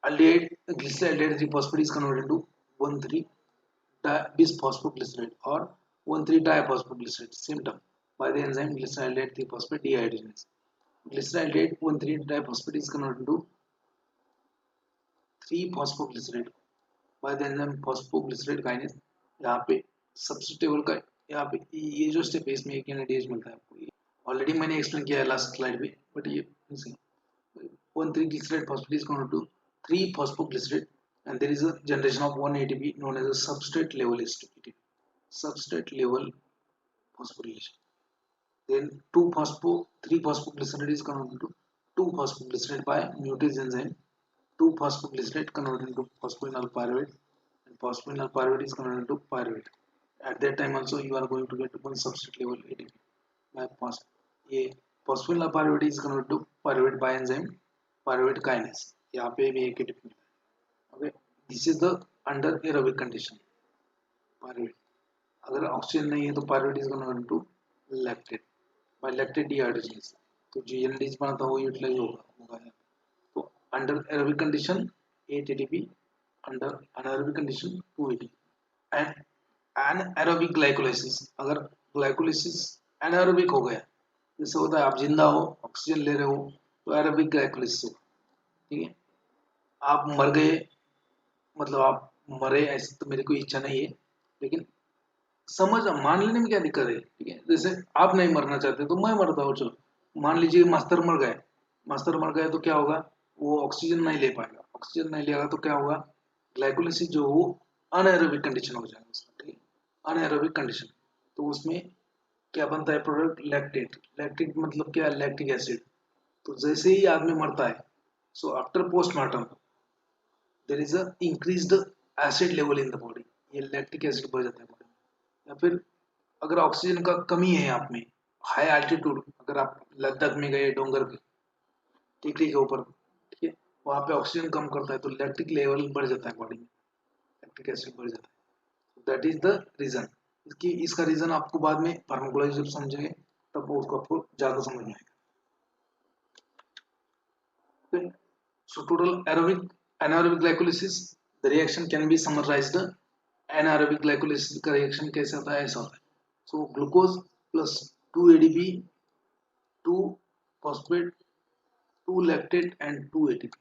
aldehyde glyceraldehyde 3-phosphate is converted into 1,3-bisphosphoglycerate or 1,3-diphosphoglycerate, same term, by the enzyme glyceraldehyde 3-phosphate dehydrogenase. Glyceraldehyde 1,3-diphosphate is converted into 3-phosphoglycerate by the enzyme phosphoglycerate kinase. यहाँ पे सब्स्टिट्यूटेबल का, यहाँ पे ये जो step है इसमें एक NADH मिलता है आपको. ऑलरेडी मैंने एक्सप्लेन किया है लास्ट स्लाइड पे, बट ये 1,3-glycerate phosphate is converted to 3-phosphoglycerate and there is a generation of 1 ATP known as a substrate level ATP, substrate level phosphorylation. Then 3-phosphoglycerate is converted to 2-phosphoglycerate by mutase enzyme. 2-phosphoglycerate converted into phosphoenol pyruvate and phosphoenol pyruvate is converted into pyruvate. At that time also you are going to get 1 substrate level ATP by phosphoenol pyruvate is converted to pyruvate by enzyme pyruvate kinase. यहाँ पे भी एक ATP. Okay, this is the under aerobic condition. Pyruvate. अगर oxygen नहीं है तो pyruvate is converted to lactate by lactate dehydrogenase. तो जो NADH बना था वो यूटिलाइज होगा. तो under aerobic condition 8 ATP, under anaerobic condition 2 ATP. And anaerobic glycolysis, अगर glycolysis anaerobic हो गया, जैसे होता है आप जिंदा हो, ऑक्सीजन ले रहे हो, तो aerobic glycolysis होगा. ठीक है, आप मर गए मतलब आप मरे ऐसी तो मेरी कोई इच्छा नहीं है, लेकिन समझ मान लेने में क्या दिक्कत है, ठीक है। जैसे आप नहीं मरना चाहते तो मैं मरता हूँ, चलो मान लीजिए मास्टर मर गए, मास्टर मर गए तो क्या होगा, वो ऑक्सीजन नहीं ले पाएगा, ऑक्सीजन नहीं लेगा तो क्या होगा, ग्लाइकोलिसिस जो वो अनएरोबिक कंडीशन हो जाएगा उसका, ठीक है, अनएरोबिक कंडीशन। तो उसमें क्या बनता है प्रोडक्ट, लैक्टेट। लैक्टेट मतलब क्या, लैक्टिक एसिड। तो जैसे ही आदमी मरता है, so after postmortem there is a increased acid level in the body, ये लैक्टिक एसिड बढ़ जाता है बॉडी में। या फिर अगर ऑक्सीजन का कमी है आप में, हाई एल्टीट्यूड, अगर आप लद्दाख में गए डोंगर पे, टिकरी के ऊपर, ठीक है, वहाँ पे ऑक्सीजन कम करता है तो लैक्टिक लेवल बढ़ जाता है बॉडी में, लैक्टिक एसिड बढ़ जाता है। That is the reason. इसका रीजन आपको बाद में फार्माकोलॉजी जब समझेंगे तब वो उसको आपको ज्यादा समझ में आएगा। So total aerobic anaerobic glycolysis, the reaction can be summarized. Anaerobic glycolysis का reaction कैसे होता है, ऐसा होता है। So glucose plus 2 ADP, 2 phosphate, 2 lactate and 2 ATP.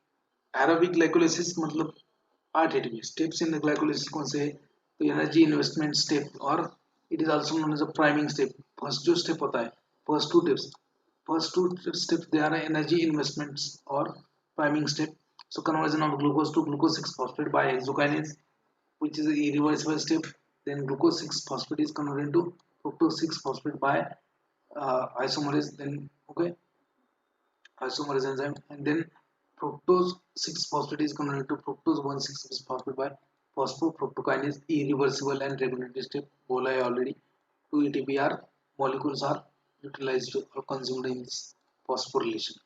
Aerobic glycolysis मतलब 8 ATP. Steps in the glycolysis कौन से है, तो एनर्जी इन्वेस्टमेंट स्टेप और it is also known as a priming step. First जो स्टेप होता है, first two steps, first two steps they are energy investments or priming step. So conversion of glucose to glucose 6 phosphate by hexokinase, which is a irreversible step. Then glucose 6 phosphate is converted into fructose 6 phosphate by isomerase. Then okay, isomerase enzyme, and then fructose 6 phosphate is converted to fructose 1,6 phosphate by phosphofructokinase, irreversible and regulatory step. बोला है already. 2 ATPR molecules are utilized or consumed in this phosphorylation.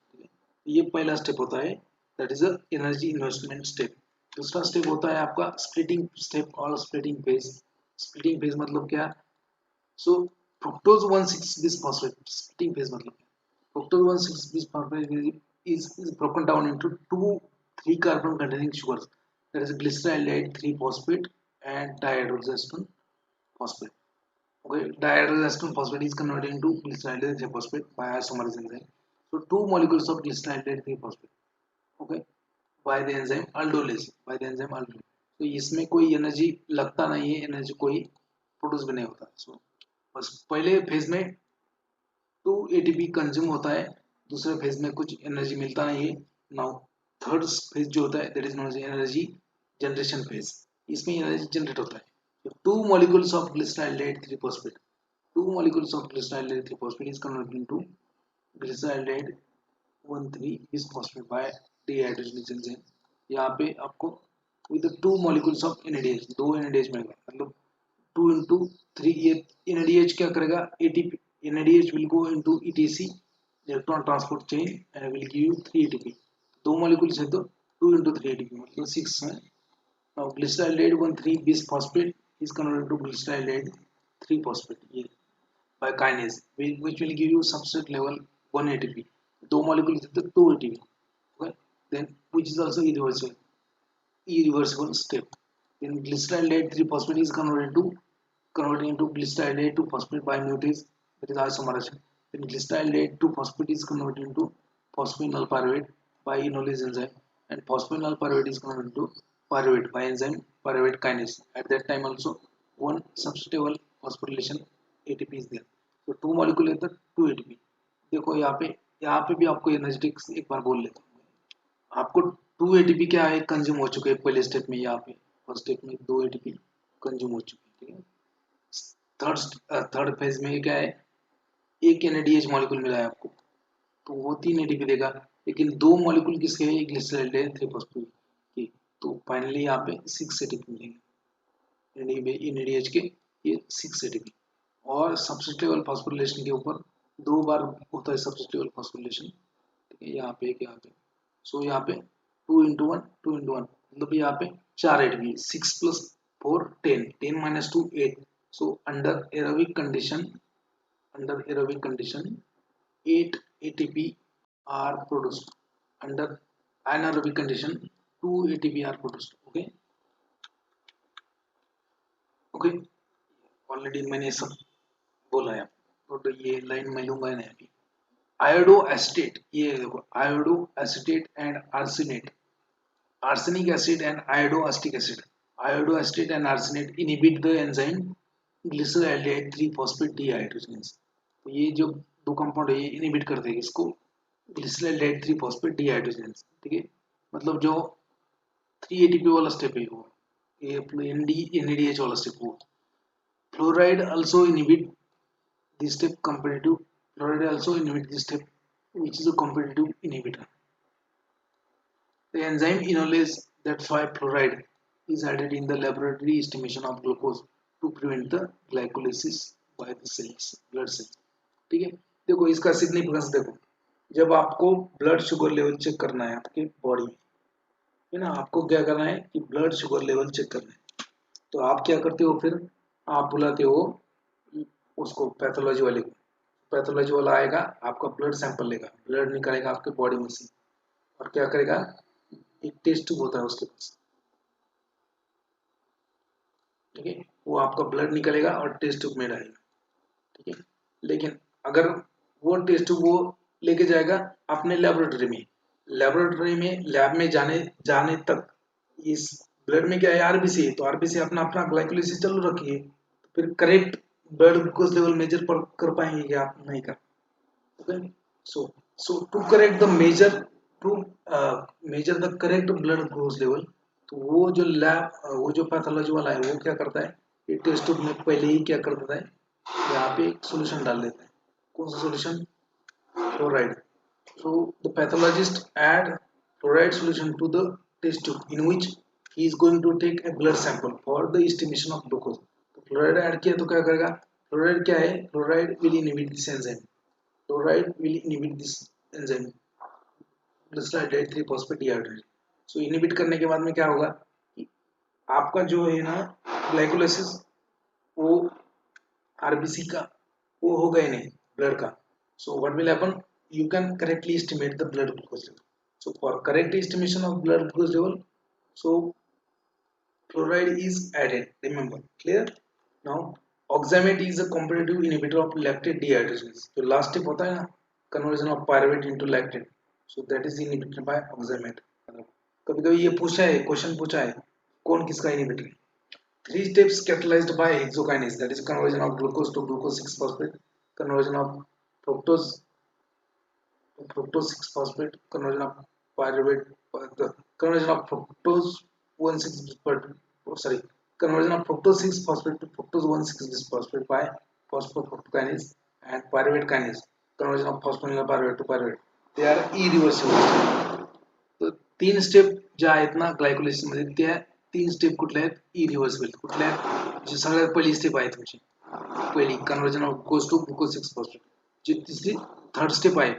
ये पहला step होता है, that is a energy investment step. दूसरा step होता है आपका स्प्लिटिंग स्टेप और स्प्लिटिंग फेज। स्प्लिटिंग फेज मतलब क्या, सो fructose 1,6 bisphosphate, splitting phase मतलब fructose 1,6 bisphosphate is broken down into two 3 carbon containing sugars, that is glyceraldehyde 3 phosphate and dihydrogenone phosphate. Okay, dihydrogenone phosphate is converted into glyceraldehyde 3 phosphate by isomerase enzyme. So two molecules of glyceraldehyde 3 phosphate, okay, by the enzyme aldolase, by the enzyme aldolase. तो इसमें कोई energy लगता नहीं है, energy कोई produce भी नहीं होता। सो बस पहले फेज में 2 एटीपी कंज्यूम होता है, दूसरे फेज में कुछ एनर्जी मिलता नहीं है। नाउ थर्ड फेज जो होता है that is known as energy generation phase, इसमें एनर्जी जनरेट होता है। Two molecules of glyceraldehyde 3 phosphate, two molecules of glyceraldehyde 3 phosphate is converted into glyceraldehyde 1,3 bisphosphate by dehydrogenase enzyme. यहाँ पे आपको with two molecules of NADH, दो NADH मिलेगा, मतलब 2 into 3, ये NADH क्या करेगा, ATP, NADH will go into ETC, electron transport chain, and will give you 3 ATP। दो मॉलिक्यूल्स है तो 2 into 3 ATP मतलब 6 है। Now glyceraldehyde 1,3 bis phosphate is converted to glyceraldehyde 3 phosphate, ये by kinase which will give you substrate level 1 ATP। दो मॉलिक्यूल्स है तो 2 ATP, okay, then which is also irreversible step. Then glyceraldehyde 3 phosphate is converted into glyceraldehyde 2 phosphate by mutase, that is isomerization. Then glyceraldehyde 2 phosphate is converted into phosphoenol pyruvate by enolase enzyme, and phosphoenol pyruvate is converted into pyruvate by enzyme pyruvate kinase. At that time also one substitutable phosphorylation ATP is there. So two molecule है तो 2 ATP। देखो यहाँ पे भी आपको energetics एक बार बोल लेता हूँ। आपको 2 एटीपी क्या है कंज्यूम हो चुके हैं पहले स्टेप में, यहाँ पे फर्स्ट स्टेप में 2 एटीपी कंज्यूम हो चुके हैं, ठीक है। थर्ड फेज में क्या है, एक एनएडीएच मॉलिक्यूल मिला है आपको, तो वो 3 एटीपी देगा, लेकिन दो मॉलिक्यूल किसके हैं, ग्लिसरॉल्डेहाइड 3 फॉस्फेट के, तो फाइनली यहाँ पे 6 एटीपी मिलेंगे एनएडीएच के, ये 6 एटीपी। और सब्स्टिट्यूटेबल फॉस्फोरिलेशन के ऊपर 2 बार होता है सब्स्टिट्यूटेबल फॉस्फोरिलेशन, ठीक है, यहाँ पे एक यहाँ पे। सो यहाँ पे 2 into 1 2 into 1 मतलब यहाँ पे 4 ATP, 6 plus 4 10, 10 minus 2 8। So under aerobic condition 8 ATP are produced. Under anaerobic condition 2 ATP are produced, okay, okay, already मैंने सब बोला है, तो ये लाइन मैं लूंगा नहीं अभी। आयोडो एसिटेट, ये देखो iodo acetate and arsenate, arsenic acid and iodoacetic acid. Iodoacetate and arsenate inhibit the enzyme glyceraldehyde 3 phosphate dehydrogenase. तो ये जो दो कंपाउंड है ये इनहिबिट करते हैं इसको ग्लिसरॉल्डेहाइड 3 फॉस्फेट डीहाइड्रोजनेज. ठीक है, मतलब जो 3 एटीपी वाला स्टेप है वो ये NADH वाला स्टेप वो. Fluoride also inhibit this step competitive. Fluoride also inhibit this step, which is a competitive inhibitor. The enzyme enolase that 5-fluoride is added in the laboratory estimation of glucose to prevent the glycolysis by the cells, blood cells. ठीक है, देखो इसका significance देखो. जब आपको blood sugar level check करना है आपके बॉडी में, है ना, आपको क्या करना है कि ब्लड शुगर लेवल चेक करना है, तो आप क्या करते हो, फिर आप बुलाते हो उसको पैथोलॉजी वाले को. पैथोलॉजी वाला आएगा, आपका ब्लड सैंपल लेगा, ब्लड निकालेगा आपके बॉडी में से, और क्या करेगा, एक टेस्ट ट्यूब होता है उसके पास. ठीक है, वो आपका ब्लड निकालेगा और टेस्ट ट्यूब में डालेगा. ठीक है, लेकिन अगर वो टेस्ट ट्यूब वो लेके जाएगा अपने लेबोरेटरी में, लैब में जाने तक इस ब्लड में क्या है, आरबीसी है, तो आरबीसी अपना अपना ग्लाइकोलाइसिस चालू रखिए, तो फिर correct blood glucose level measure कर पाएंगे क्या, आप नहीं कर. Okay, so to correct the measure, to measure the correct blood glucose level, तो वो जो पैथोलॉजी वाला है वो क्या करता है, ये टेस्ट ट्यूब में पहले ही क्या कर देता है, यहाँ पे एक सोल्यूशन डाल देता है. कौन सा solution, fluoride. So the pathologist add fluoride solution to the test tube in which he is going to take a blood sample for the estimation of glucose. तो fluoride ऐड किया तो क्या करेगा, fluoride क्या है, fluoride will inhibit this enzyme, fluoride will inhibit this enzyme glyceraldehyde 3 phosphate dehydrogenase. So inhibit करने के बाद में क्या होगा कि आपका जो है ना ग्लाइकोलाइसिस, वो आरबीसी का वो होगा ही नहीं, ब्लड का. So what will happen, you can correctly estimate the blood glucose level. So for correct estimation of blood glucose level, so fluoride is added, remember, clear. Now oxalate is a competitive inhibitor of lactate dehydrogenase. So last step होता है ना, conversion of pyruvate into lactate, so that is inhibited by oxalate. कभी कभी ये पूछा है, question पूछा है कौन किसका inhibitor. 3 steps catalyzed by hexokinase, that is conversion of glucose to glucose 6 phosphate, conversion of fructose 6 phosphate, conversion of pyruvate, conversion of fructose 6 phosphate to fructose 1,6 phosphate by phosphofructokinase and pyruvate kinase, conversion of phosphoryl pyruvate to pyruvate. They are irreversible. तो 3 step ज्या आहेत ना glycolysis मध्ये, त्या 3 step कुठल्या आहेत, irreversible. कुठल्या आहेत, जी सगळ्यात पहिली स्टेप आहे तुमची, पहिली conversion of glucose to glucose 6 phosphate. जी तिसरी थर्ड स्टेप आहे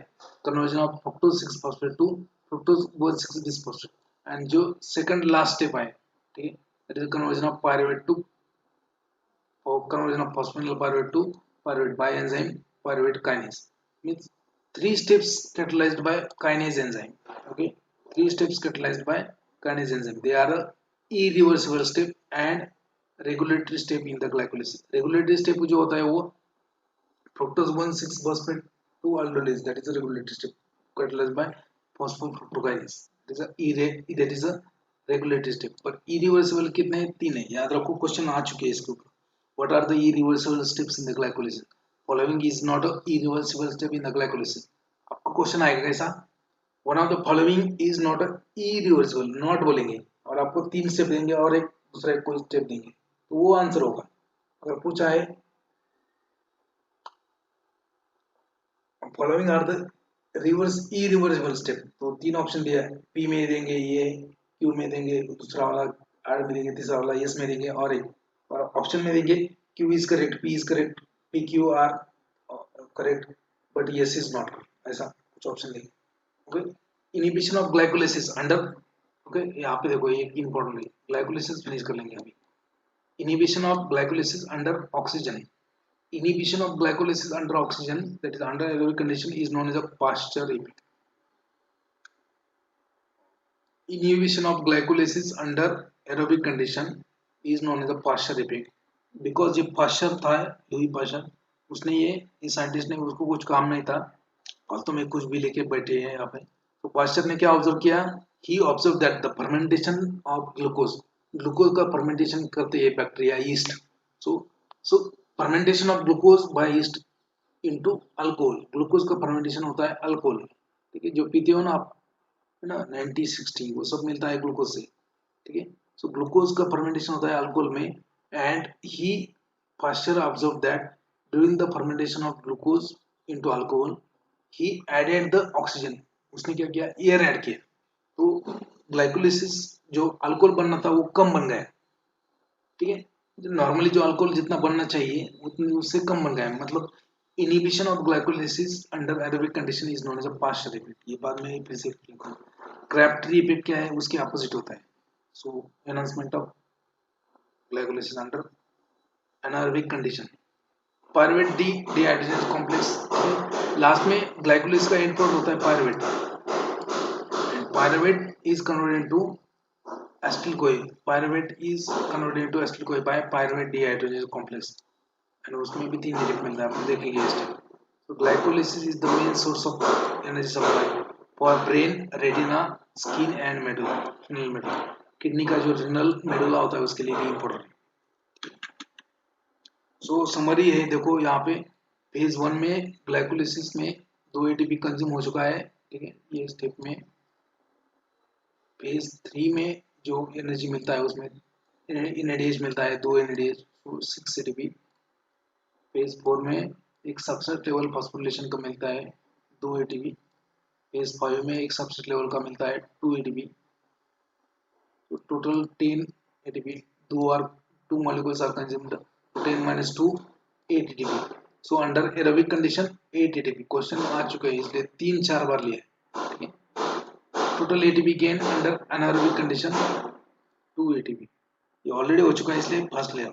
conversion of fructose 6 phosphate to fructose 1,6 bisphosphate. आणि जो सेकंड लास्ट स्टेप आहे, ठीक आहे, that is conversion of pyruvate to conversion of phosphoryl pyruvate to pyruvate by enzyme pyruvate kinase. Means 3 steps catalyzed by kinase enzyme. Okay, 3 steps catalyzed by kinase enzyme. They are a irreversible step and regulatory step in the glycolysis. Regulatory step जो होता है वो fructose 1,6 phosphate to aldolase, that is a regulatory step catalyzed by phosphofructokinase. That is a regulatory step. पर irreversible कितने हैं, 3 है. याद रखो, क्वेश्चन आ चुके हैं इसके ऊपर. What are the irreversible steps in the glycolysis? Following is not a irreversible step in the glycolysis. आपको क्वेश्चन आएगा कैसा, one of the following is not a irreversible, not बोलेंगे और आपको 3 स्टेप देंगे और एक दूसरा एक कोई स्टेप देंगे, तो वो आंसर होगा. अगर पूछा है following are the irreversible step, तो 3 ऑप्शन दिया है, पी में देंगे ये, क्यू में देंगे दूसरा वाला, आर में देंगे तीसरा वाला, एस में देंगे और एक, और ऑप्शन में देंगे Q is correct, P is correct, P Q R correct but S is not, ऐसा कुछ ऑप्शन देंगे. Okay, inhibition of glycolysis under, okay यहाँ पे देखो ये इंपॉर्टेंट है, ग्लाइकोलाइसिस फिनिश कर लेंगे अभी. Inhibition of glycolysis under oxygen. Inhibition of glycolysis under oxygen, that is under aerobic condition, is known as a Pasteur effect. Inhibition of glycolysis under aerobic condition is known as a Pasteur effect. Because ये Pasteur था, Louis Pasteur, उसने ये scientist ने, उसको कुछ काम नहीं था, फालतू में कुछ भी लेके बैठे हैं यहाँ पे. तो पास्चर ने क्या ऑब्जर्व किया he observed that the fermentation of glucose का fermentation करते हैं bacteria yeast. So fermentation of glucose by yeast into alcohol. Glucose का fermentation होता है अल्कोहल. ठीक है, जो पीते हो ना आप, है ना, 90-60 वो सब मिलता है ग्लूकोज से. ठीक है, सो ग्लूकोज का fermentation होता है अल्कोहल में. And he Pasteur observed that during the fermentation of glucose into alcohol, he added the oxygen. उसने क्या किया, एयर ऐड किया. तो ग्लाइकोलिसिस जो अल्कोहल बनना था वो कम बन गया. ठीक है, नॉर्मली जो अल्कोहल जितना बनना चाहिए उतनी उससे कम बन गया. मतलब inhibition of glycolysis under aerobic condition is known as a Pasteur effect. ये बाद में फिर से क्राफ्टी इफेक्ट क्या है, उसके ऑपोजिट होता है. So enhancement of glycolysis under anaerobic condition. Pyruvate डी डिहाइड्रोजन कॉम्प्लेक्स लास्ट में ग्लाइकोलिसिस का एंड प्रोडक्ट होता है pyruvate. And pyruvate is converted into acetyl CoA. Pyruvate is converted into acetyl CoA by pyruvate dehydrogenase complex. And उसमें भी 3 unit मिलता है, आप देखेंगे इस time. So glycolysis is the main source of energy supply for brain, retina, skin and medulla. Renal medulla. Kidney का जो renal medulla होता है उसके लिए भी important. So summary है, देखो यहाँ पे फेज 1 में ग्लाइकोलिसिस में 2 ATP कंज्यूम हो चुका है. ठीक है, ये स्टेप में. फेज 3 में जो एनर्जी मिलता है उसमें NADH मिलता है, 2 NADH, 6 ATP. फेज 4 में एक सबसेट लेवल फॉस्फोरिलेशन का मिलता है 2 ATP. फेज 5 में एक सबसेट लेवल का मिलता है 2 ATP. तो total 10 ATP. 2 molecules are consumed. 10 minus 2 8 ATP. So under aerobic condition 8 ATP. Question आ चुके हैं इसलिए 3-4 बार लिए. ठीक है, total ATP gain under anaerobic condition 2 ATP. ये ऑलरेडी हो चुका है इसलिए फर्स्ट लेयर.